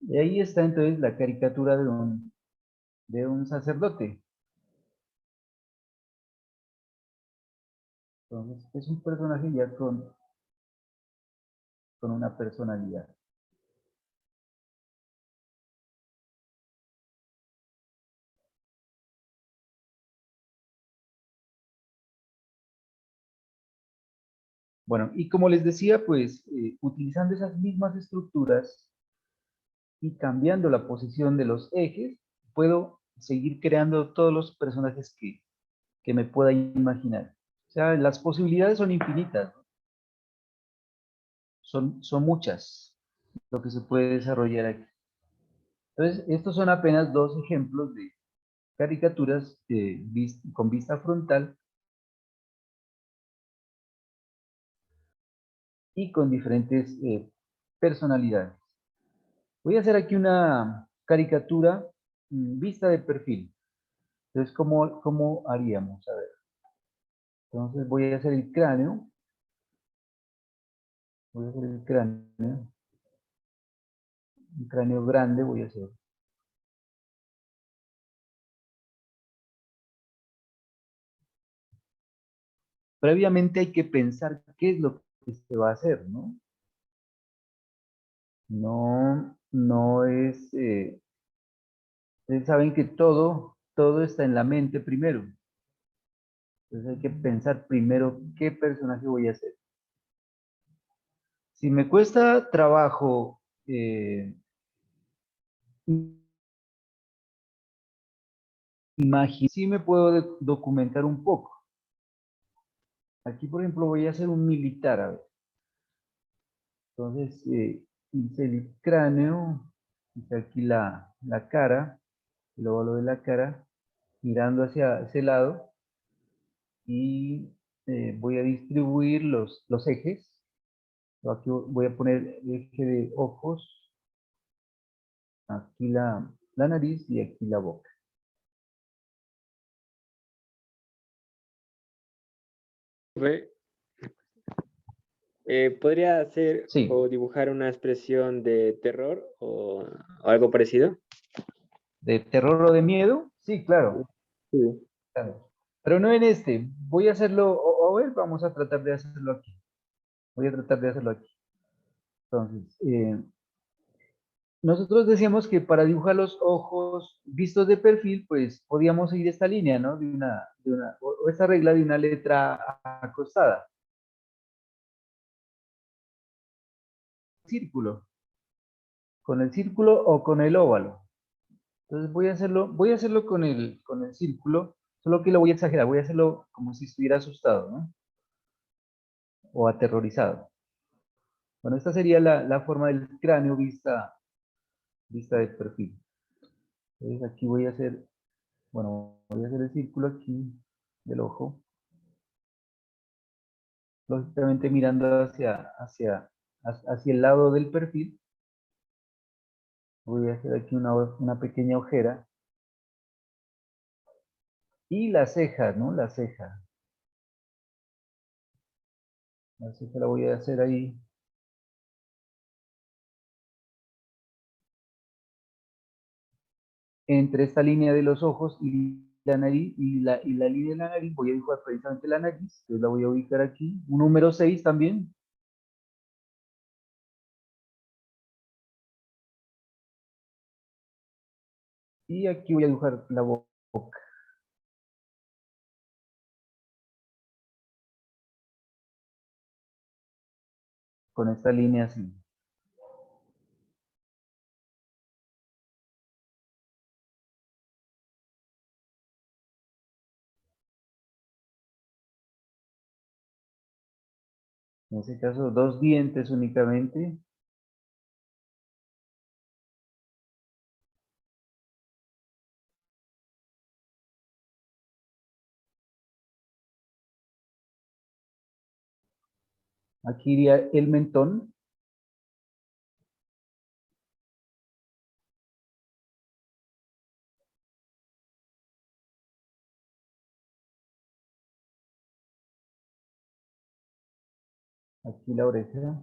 Y ahí está entonces la caricatura de un sacerdote. Entonces, es un personaje ya con una personalidad. Bueno, y como les decía, pues utilizando esas mismas estructuras y cambiando la posición de los ejes, puedo seguir creando todos los personajes que me pueda imaginar. O sea, las posibilidades son infinitas, ¿no? Son muchas lo que se puede desarrollar aquí. Entonces, estos son apenas dos ejemplos de caricaturas con vista frontal y con diferentes personalidades. Voy a hacer aquí una caricatura vista de perfil. Entonces, ¿cómo haríamos? A ver. Entonces voy a hacer el cráneo. Voy a hacer el cráneo. Un cráneo grande voy a hacer. Previamente hay que pensar qué es lo que se va a hacer, ¿no? No es... ustedes saben que todo está en la mente primero. Entonces hay que pensar primero qué personaje voy a hacer. Si me cuesta trabajo imaginar, sí me puedo documentar un poco. Aquí, por ejemplo, voy a hacer un militar, a ver. Entonces, hice el cráneo, hice aquí la cara, el óvalo de la cara, mirando hacia ese lado, y voy a distribuir los ejes. Aquí voy a poner el eje de ojos, aquí la nariz y aquí la boca. ¿Podría hacer Sí, o dibujar una expresión de terror o algo parecido? de terror o de miedo, sí, claro. Sí. Claro. Pero no en este. Voy a hacerlo, o a ver, vamos a tratar de hacerlo aquí. Voy a tratar de hacerlo aquí. Entonces, nosotros decíamos que para dibujar los ojos vistos de perfil, pues podíamos seguir esta línea, ¿no? O esta regla de una letra acostada. Círculo. Con el círculo o con el óvalo. Entonces voy a hacerlo con el círculo, solo que lo voy a exagerar, voy a hacerlo como si estuviera asustado, ¿no? O aterrorizado. Bueno, esta sería la forma del cráneo vista de perfil. Entonces aquí voy a hacer, bueno, voy a hacer el círculo aquí del ojo, lógicamente mirando hacia el lado del perfil. Voy a hacer aquí una pequeña ojera. Y la ceja, ¿no? La ceja. La ceja la voy a hacer ahí. Entre esta línea de los ojos y la nariz, y la línea de la nariz, voy a dibujar precisamente la nariz. Entonces la voy a ubicar aquí. Un número 6 también. Y aquí voy a dibujar la boca. Con esta línea así. En este caso, dos dientes únicamente. Aquí iría el mentón. Aquí la oreja.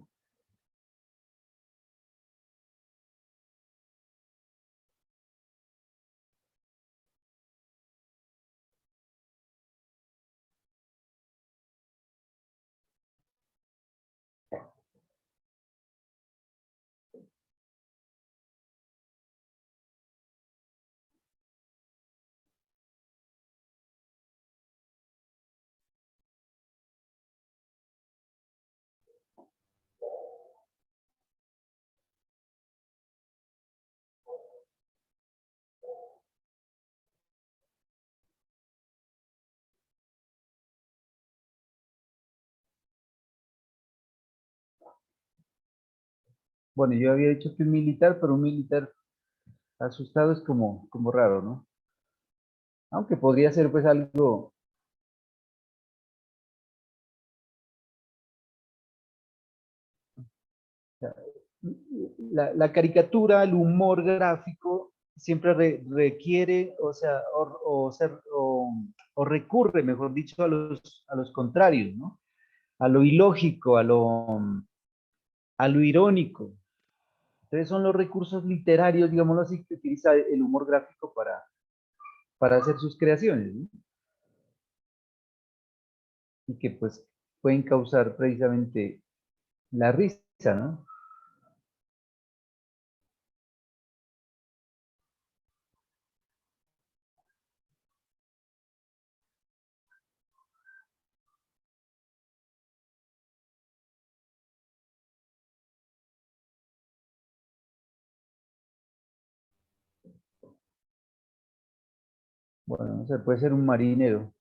Bueno, yo había dicho que un militar, pero un militar asustado es como raro, ¿no? Aunque podría ser pues algo, la caricatura, el humor gráfico siempre requiere, o sea, o recurre, mejor dicho, a los contrarios, ¿no? A lo ilógico, a lo irónico. Entonces son los recursos literarios, digámoslo así, que utiliza el humor gráfico para hacer sus creaciones, ¿no? Y que pues pueden causar precisamente la risa, ¿no? Bueno, no sé, puede ser un marinero.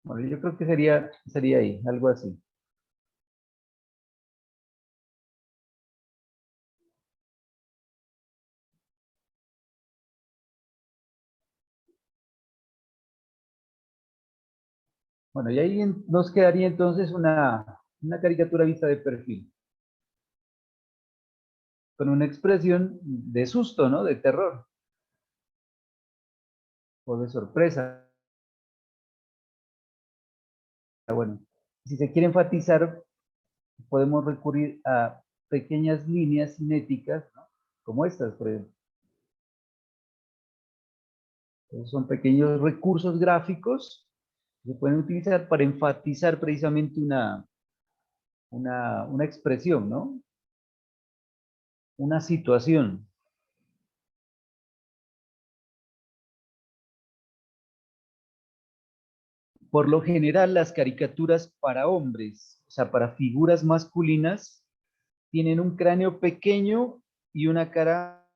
Bueno, yo creo que sería ahí, algo así. Bueno, y ahí nos quedaría entonces una caricatura vista de perfil, con una expresión de susto, ¿no? De terror o de sorpresa. Bueno, si se quiere enfatizar, podemos recurrir a pequeñas líneas cinéticas, ¿no? Como estas, por ejemplo. Entonces, son pequeños recursos gráficos que se pueden utilizar para enfatizar precisamente una expresión, ¿no? Una situación. Por lo general, las caricaturas para hombres, o sea, para figuras masculinas, tienen un cráneo pequeño y una cara.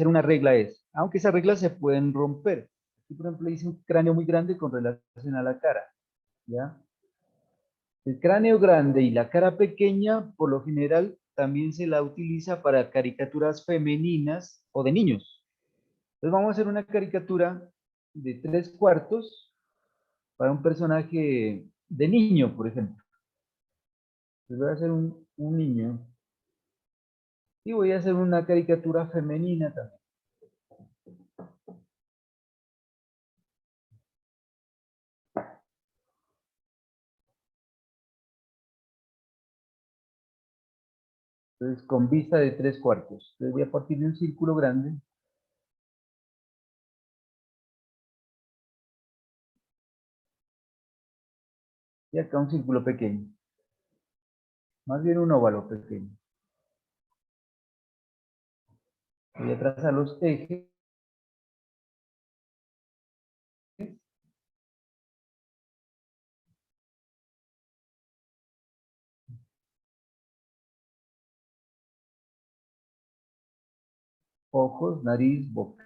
Una regla es, aunque esas reglas se pueden romper. Aquí, por ejemplo, dice un cráneo muy grande con relación a la cara, ¿ya? El cráneo grande y la cara pequeña, por lo general, también se la utiliza para caricaturas femeninas o de niños. Entonces vamos a hacer una caricatura de 3/4 para un personaje de niño, por ejemplo. Entonces voy a hacer un niño y voy a hacer una caricatura femenina también. Entonces con vista de 3/4. Entonces voy a partir de un círculo grande y acá un círculo pequeño. Más bien un óvalo pequeño. Voy a trazar los ejes. Ojos, nariz, boca.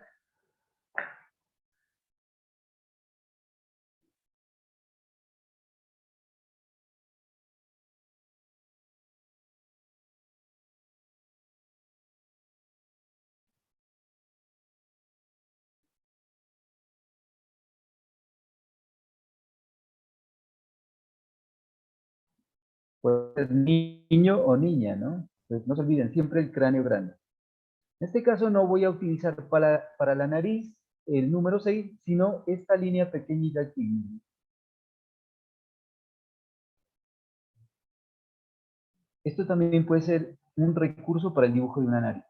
Puede ser niño o niña, ¿no? Entonces no se olviden, siempre el cráneo grande. En este caso no voy a utilizar para la nariz el número 6, sino esta línea pequeñita aquí. Esto también puede ser un recurso para el dibujo de una nariz.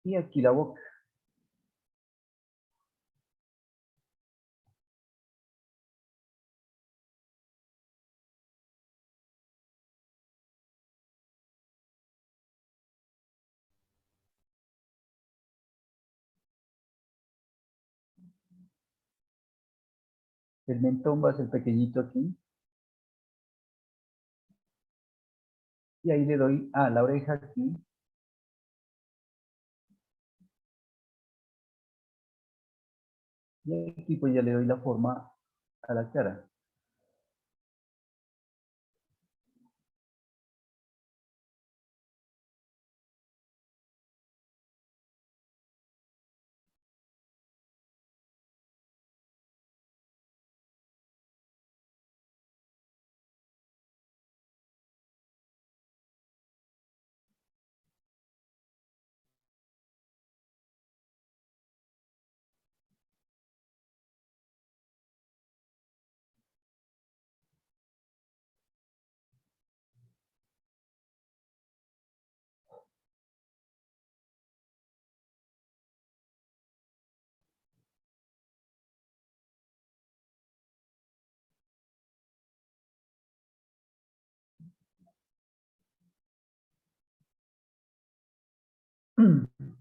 Y aquí la boca. El mentón va a ser pequeñito aquí. Y ahí le doy a la oreja aquí. Y aquí pues ya le doy la forma a la cara.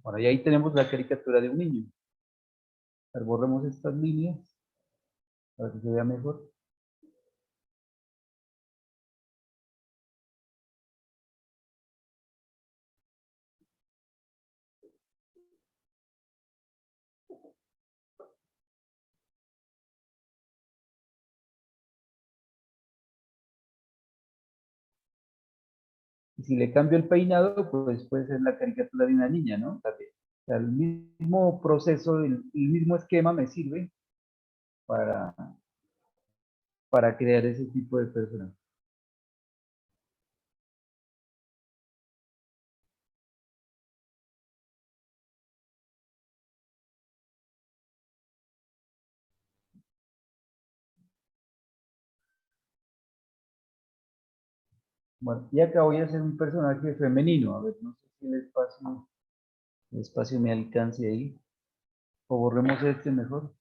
Bueno, y ahí tenemos la caricatura de un niño. A ver, borremos estas líneas para que se vea mejor. Y si le cambio el peinado, pues puede ser la caricatura de una niña, ¿no? También. O sea, el mismo proceso, el mismo esquema me sirve para, para crear ese tipo de personas. Bueno, y acá voy a hacer un personaje femenino. A ver, no sé si el espacio me alcance ahí. O borremos este mejor.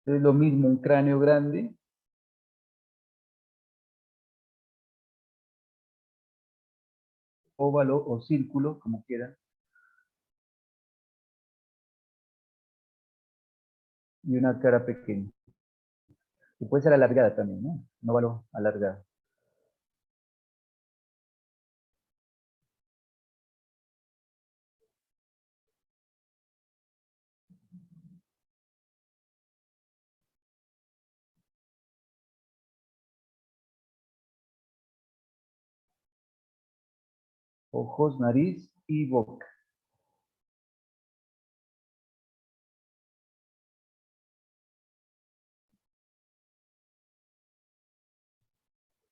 Es lo mismo, un cráneo grande. Óvalo o círculo, como quieran. Y una cara pequeña. Y puede ser alargada también, ¿no? Un óvalo alargado. Ojos, nariz y boca.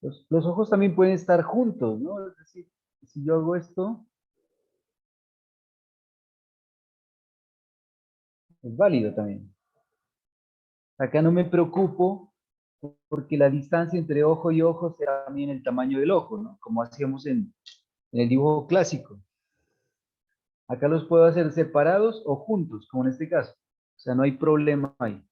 Los ojos también pueden estar juntos, ¿no? Es decir, si yo hago esto, es válido también. Acá no me preocupo porque la distancia entre ojo y ojo sea también el tamaño del ojo, ¿no? Como hacíamos en el dibujo clásico. Acá los puedo hacer separados o juntos, como en este caso. O sea, no hay problema ahí.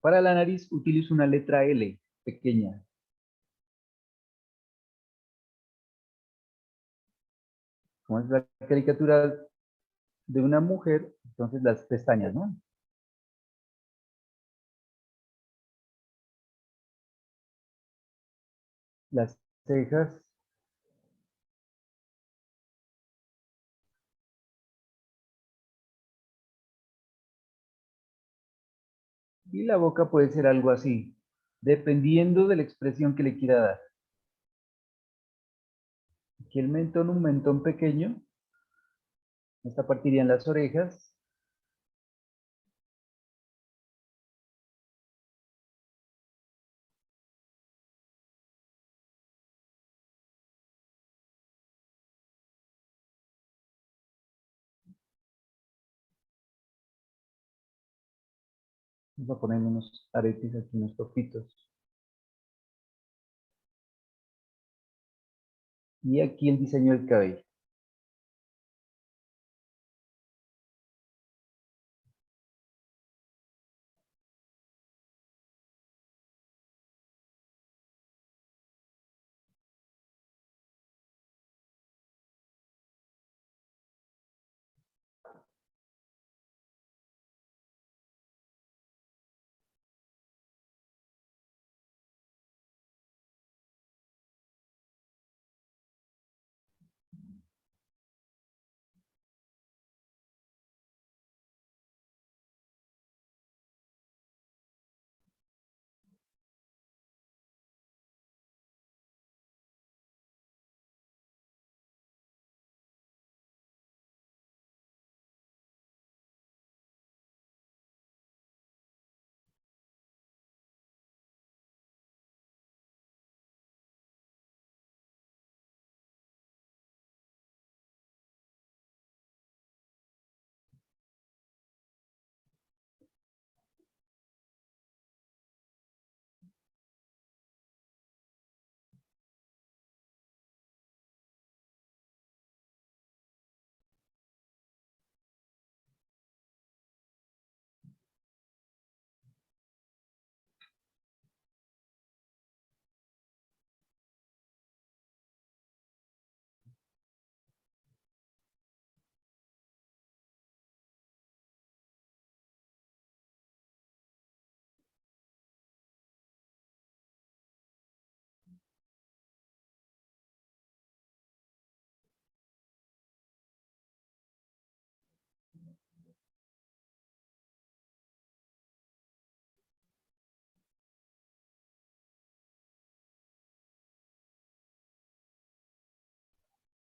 Para la nariz utilizo una letra L pequeña. Como es la caricatura de una mujer, entonces las pestañas, ¿no? Las cejas y la boca puede ser algo así, dependiendo de la expresión que le quiera dar. Aquí el mentón, un mentón pequeño. Esta partirían las orejas. Vamos a poner unos aretes aquí, unos topitos. Y aquí el diseño del cabello.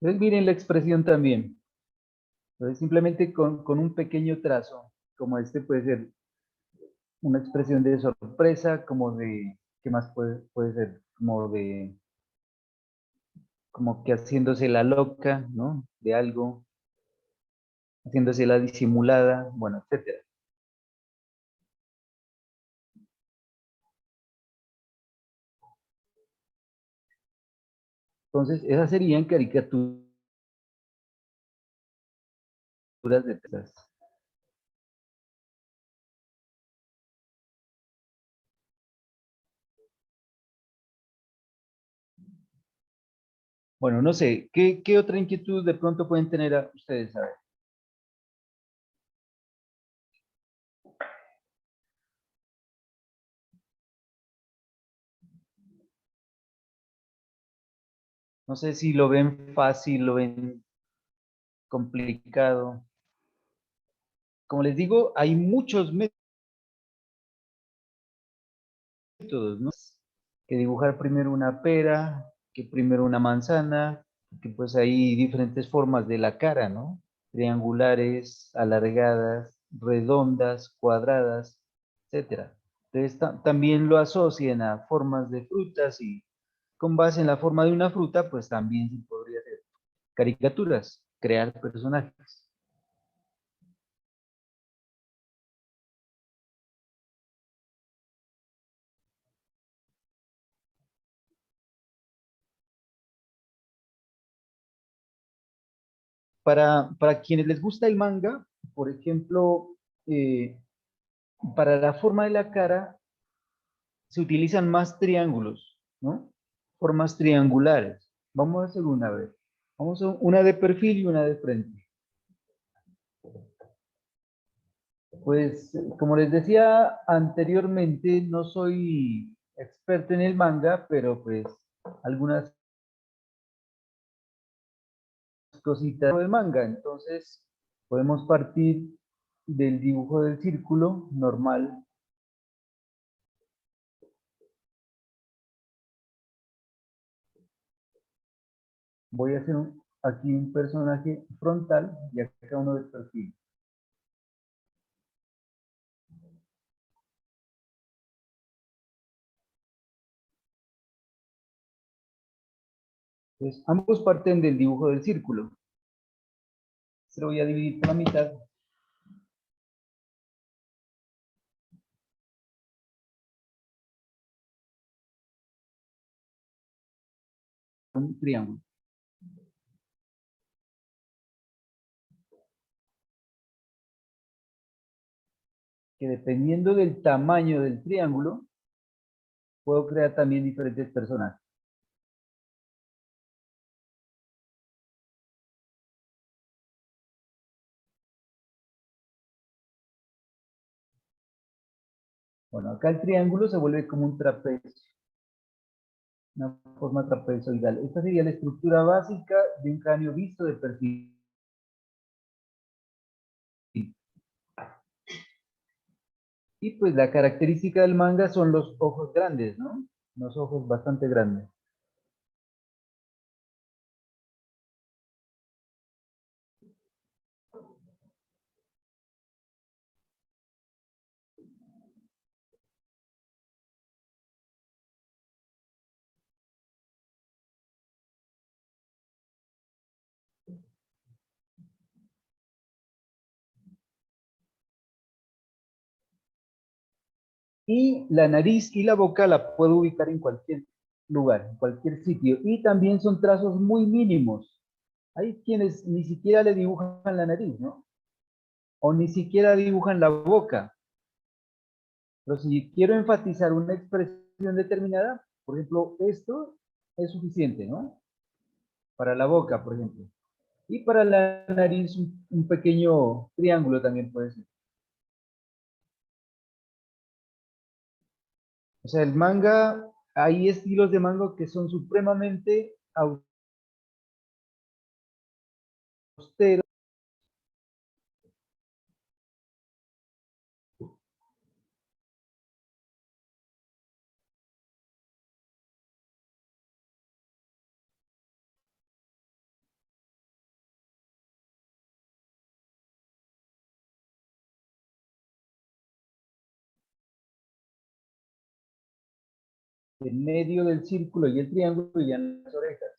Entonces miren la expresión también. Entonces simplemente con un pequeño trazo, como este puede ser una expresión de sorpresa, como de, ¿qué más puede ser? Como que haciéndose la loca, ¿no? De algo, haciéndose la disimulada, bueno, etcétera. Entonces, esas serían caricaturas de texas. Bueno, no sé, ¿qué otra inquietud de pronto pueden tener ustedes? A ver. No sé si lo ven fácil, lo ven complicado. Como les digo, hay muchos métodos, ¿no? Que dibujar primero una pera, que primero una manzana, que pues hay diferentes formas de la cara, ¿no? Triangulares, alargadas, redondas, cuadradas, etcétera. Entonces también lo asocian a formas de frutas y con base en la forma de una fruta, pues también se podría hacer caricaturas, crear personajes. Para quienes les gusta el manga, por ejemplo, eh, para la forma de la cara se utilizan más triángulos, ¿no? Formas triangulares. Vamos a hacer una vez. Vamos a una de perfil y una de frente. Pues, como les decía anteriormente, no soy experto en el manga, pero pues algunas cositas del manga. Entonces, podemos partir del dibujo del círculo normal. Voy a hacer aquí un personaje frontal y acá uno de perfil. Entonces, ambos parten del dibujo del círculo. Se lo voy a dividir por la mitad. Un triángulo. que dependiendo del tamaño del triángulo, puedo crear también diferentes personajes. Bueno, acá el triángulo se vuelve como un trapecio, una forma trapezoidal. Esta sería la estructura básica de un cráneo visto de perfil. Y pues la característica del manga son los ojos grandes, ¿no? Unos ojos bastante grandes. Y la nariz y la boca la puedo ubicar en cualquier lugar, en cualquier sitio. Y también son trazos muy mínimos. Hay quienes ni siquiera le dibujan la nariz, ¿no? O ni siquiera dibujan la boca. Pero si quiero enfatizar una expresión determinada, por ejemplo, esto es suficiente, ¿no? Para la boca, por ejemplo. Y para la nariz, un pequeño triángulo también puede ser. O sea, el manga, hay estilos de manga que son supremamente austeros. En medio del círculo y el triángulo y ya en las orejas.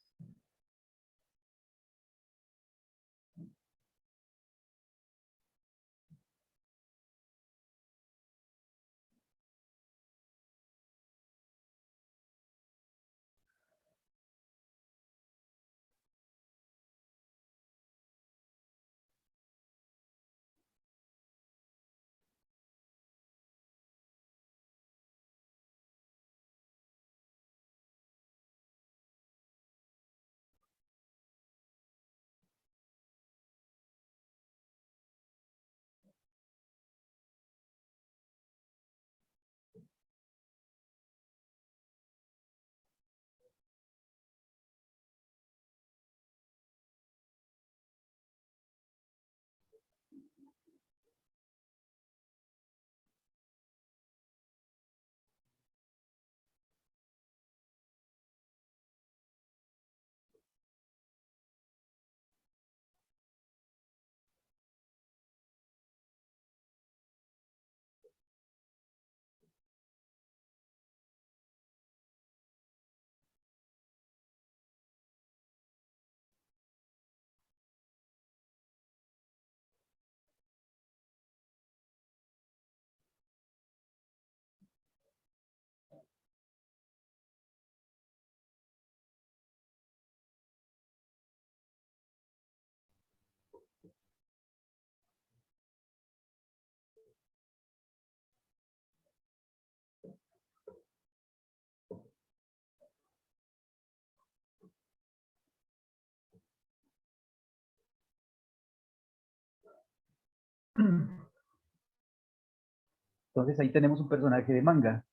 Entonces ahí tenemos un personaje de manga.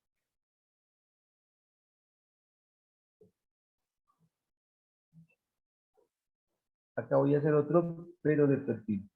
Acá voy a hacer otro, pero de perfil.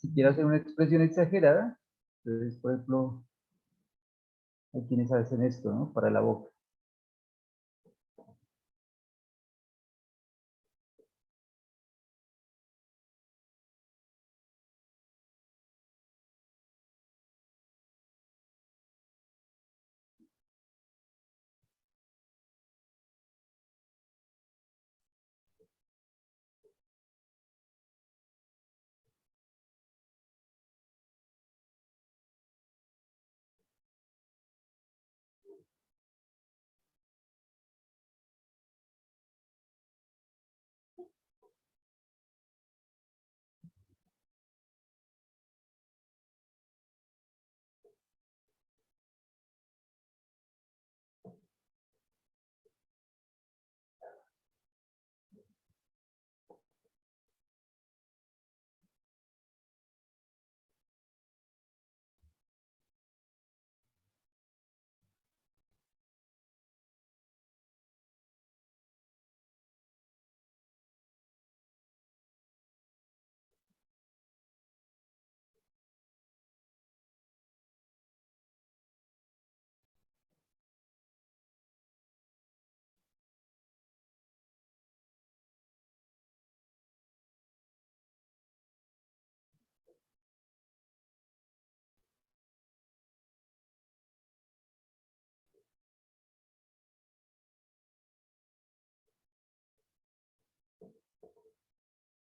Si quiero hacer una expresión exagerada, entonces, por ejemplo, hay quienes hacen esto, ¿no? Para la boca.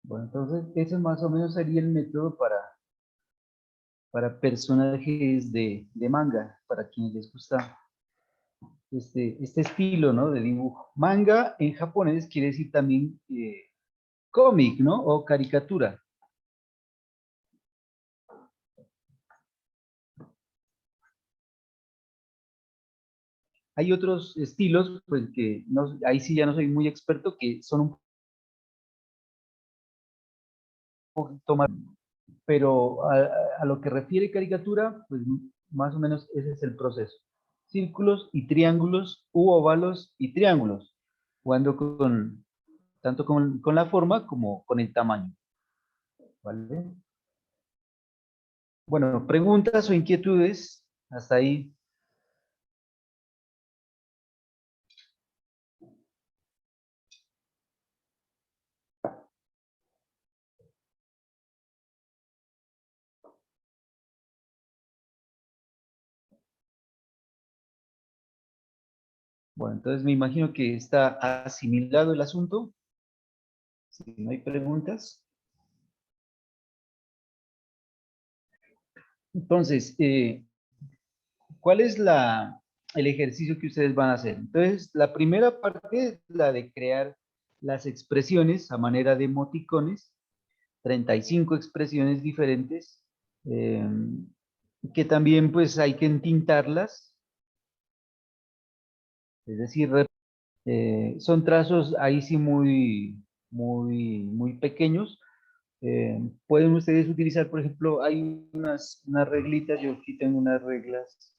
Bueno, entonces ese más o menos sería el método para personajes de manga, para quienes les gusta este estilo, ¿no? De dibujo. Manga en japonés quiere decir también cómic, ¿no? O caricatura. Hay otros estilos, pues que no, ahí sí ya no soy muy experto, que son un poquito más, pero a lo que refiere caricatura, pues más o menos ese es el proceso. Círculos y triángulos, u óvalos y triángulos, jugando tanto con la forma como con el tamaño, ¿vale? Bueno, preguntas o inquietudes, hasta ahí. Bueno, entonces me imagino que está asimilado el asunto. Si no hay preguntas. Entonces, ¿cuál es el ejercicio que ustedes van a hacer? Entonces, la primera parte es la de crear las expresiones a manera de emoticones, 35 expresiones diferentes, eh, que también pues hay que entintarlas, es decir, son trazos ahí sí muy pequeños. Pueden ustedes utilizar, por ejemplo, hay unas reglitas, yo aquí tengo unas reglas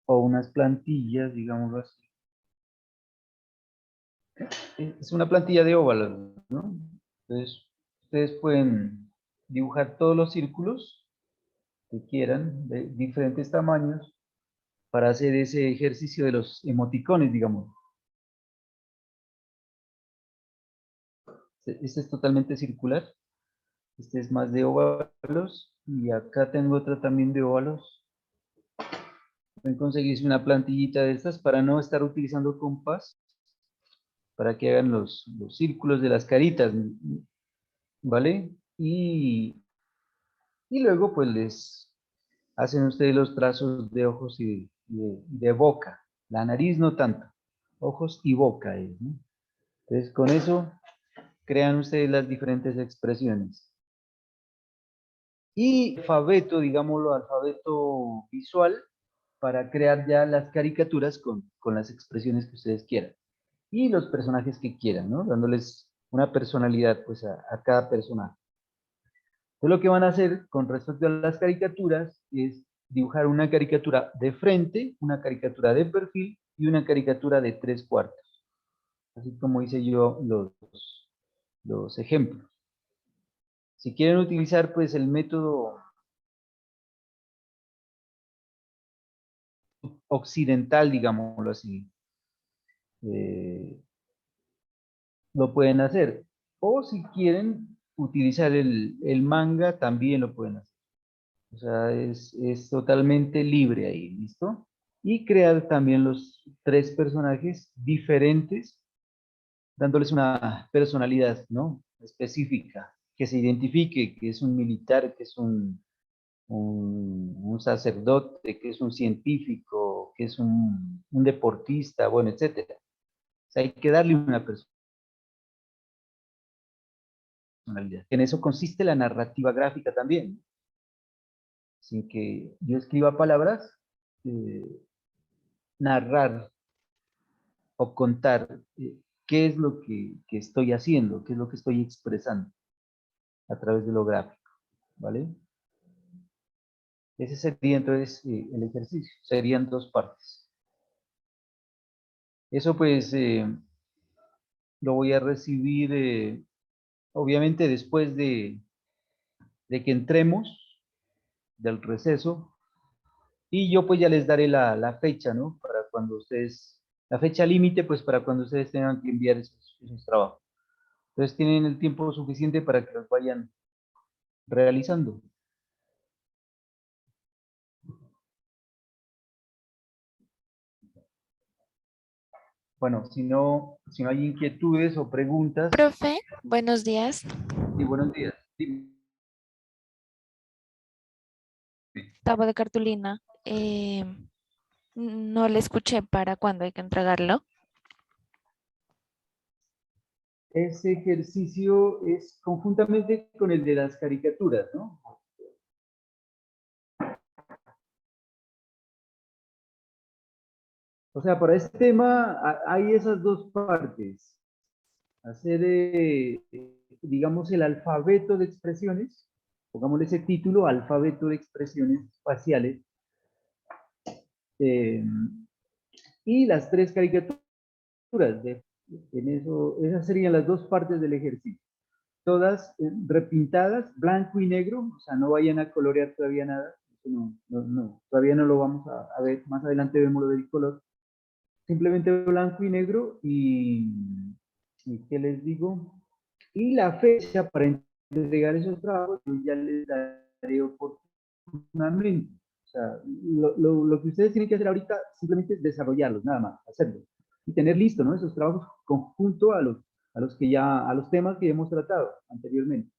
o unas plantillas, digámoslo así. Es una plantilla de óvalos, ¿no? Entonces, ustedes pueden dibujar todos los círculos que quieran, de diferentes tamaños, para hacer ese ejercicio de los emoticones, digamos. Este es totalmente circular, este es más de óvalos, y acá tengo otra también de óvalos. Pueden conseguirse una plantillita de estas para no estar utilizando compás, para que hagan los círculos de las caritas, ¿vale? Y luego pues les hacen ustedes los trazos de ojos y de boca. La nariz no tanto, ojos y boca, ¿no? Entonces con eso crean ustedes las diferentes expresiones. Y alfabeto, digámoslo, alfabeto visual, para crear ya las caricaturas con las expresiones que ustedes quieran. Y los personajes que quieran, ¿no? Dándoles una personalidad pues a cada personaje. Entonces lo que van a hacer con respecto a las caricaturas es dibujar una caricatura de frente, una caricatura de perfil y una caricatura de 3/4. Así como hice yo los ejemplos. Si quieren utilizar pues el método occidental, digámoslo así, eh, lo pueden hacer. O si quieren utilizar el manga, también lo pueden hacer. O sea, es totalmente libre ahí, ¿listo? Y crear también los 3 personajes diferentes, dándoles una personalidad, ¿no? Específica, que se identifique, que es un militar, que es un sacerdote, que es un científico, que es un deportista, bueno, etcétera. O sea, hay que darle una personalidad. En eso consiste la narrativa gráfica también. Sin que yo escriba palabras, eh, narrar o contar qué es lo que estoy haciendo, qué es lo que estoy expresando a través de lo gráfico, ¿vale? Ese sería entonces el ejercicio, serían 2 partes. Eso pues lo voy a recibir obviamente después de que entremos del receso, y yo pues ya les daré la fecha, ¿no? Para cuando ustedes, la fecha límite pues para cuando ustedes tengan que enviar esos trabajos. Entonces tienen el tiempo suficiente para que los vayan realizando. Bueno, si no hay inquietudes o preguntas. Profe, buenos días. Sí, buenos días. Sí, Octavo de cartulina. No le escuché para cuándo hay que entregarlo. ese ejercicio es conjuntamente con el de las caricaturas, ¿no? O sea, para este tema hay esas dos partes. Hacer, digamos, el alfabeto de expresiones, pongámosle ese título, alfabeto de expresiones faciales, eh, y las tres caricaturas. En eso, esas serían las dos partes del ejercicio. Todas repintadas, blanco y negro, o sea, no vayan a colorear todavía nada. Eso no, todavía no lo vamos a ver. Más adelante vemos lo del color. Simplemente blanco y negro y ¿qué les digo? Y la fecha para entregar esos trabajos, yo ya les daré oportunamente. O sea, lo que ustedes tienen que hacer ahorita simplemente es desarrollarlos, nada más, hacerlos. Y tener listo, ¿no? Esos trabajos conjunto a los temas que hemos tratado anteriormente.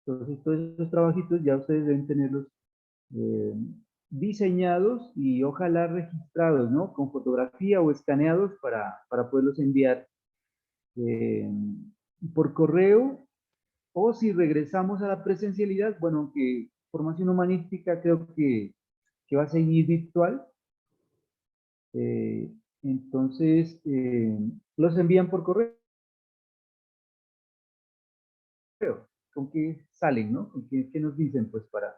Entonces, todos esos trabajitos ya ustedes deben tenerlos eh, diseñados y ojalá registrados, ¿no? Con fotografía o escaneados para poderlos enviar eh, por correo, o si regresamos a la presencialidad, bueno, que formación humanística creo que va a seguir virtual, eh, entonces los envían por correo. ¿Con qué salen, no? ¿Con qué nos dicen? Pues para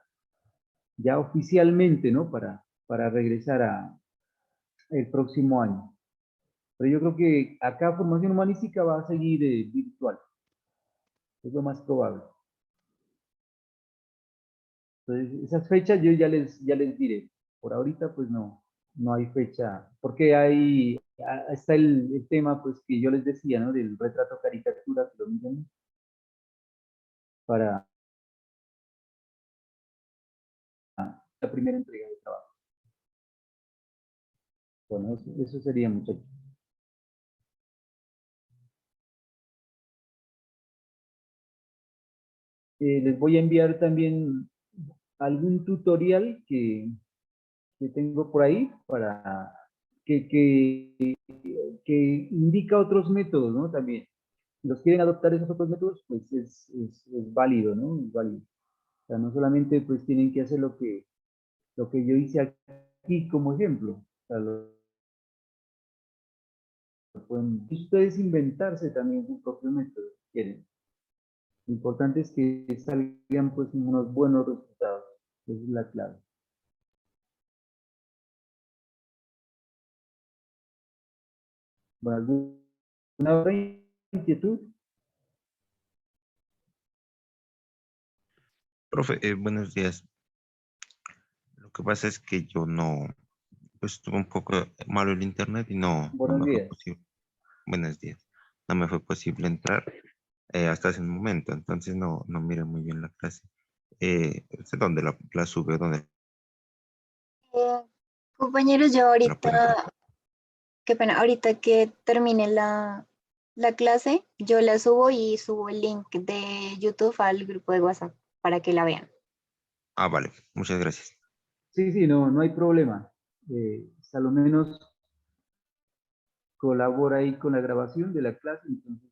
ya oficialmente, ¿no? Para regresar el próximo año. Pero yo creo que acá formación humanística va a seguir virtual. Es lo más probable. Entonces, esas fechas yo ya les diré. Por ahorita, pues no hay fecha. Porque está el tema, pues, que yo les decía, ¿no? Del retrato caricatura, que lo miren para la primera entrega de trabajo. Bueno, eso sería, muchachos. Les voy a enviar también algún tutorial que tengo por ahí para que indica otros métodos, ¿no? También. Si los quieren adoptar esos otros métodos, pues es válido, ¿no? Es válido. O sea, no solamente pues tienen que hacer lo que yo hice aquí como ejemplo. O sea, pueden ustedes inventarse también su propio método, si quieren. Lo importante es que salgan pues unos buenos resultados. Esa es la clave. Bueno, ¿alguna otra inquietud? Profe, buenos días. Lo que pasa es que yo no, pues estuvo un poco malo el internet y no Buenos me fue días. posible. Buenos días. No me fue posible entrar hasta ese momento, entonces no miré muy bien la clase. ¿Usted dónde la sube? ¿Dónde Eh, Compañeros, yo la pueden ver? ahorita, qué pena, ahorita que termine la clase, yo la subo y subo el link de YouTube al grupo de WhatsApp para que la vean. Ah, vale. Muchas gracias. Sí, no hay problema. A lo menos colabora ahí con la grabación de la clase, entonces,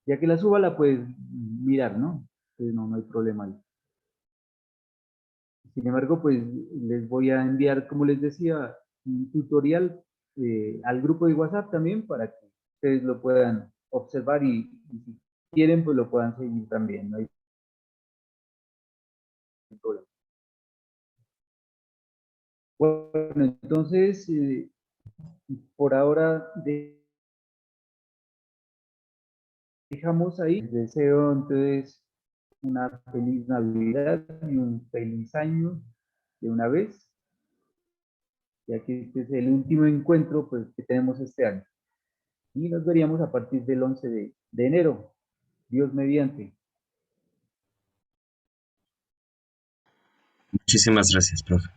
ya que la suba la puedes mirar, ¿no? Entonces no hay problema ahí. Sin embargo, pues les voy a enviar, como les decía, un tutorial al grupo de WhatsApp también para que ustedes lo puedan observar y si quieren, pues lo puedan seguir también, no hay problema. Bueno, entonces, por ahora dejamos ahí. Les deseo entonces una feliz Navidad y un feliz año de una vez, ya que este es el último encuentro pues, que tenemos este año. Y nos veríamos a partir del 11 de enero, Dios mediante. Muchísimas gracias, profe.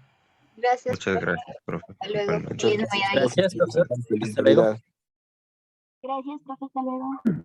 Gracias, Muchas profe. gracias, profe. Hasta luego. Igualmente. Muchas Feliz Navidad. gracias, profesor. Feliz Hasta luego. Navidad. Gracias, profe. Hasta luego.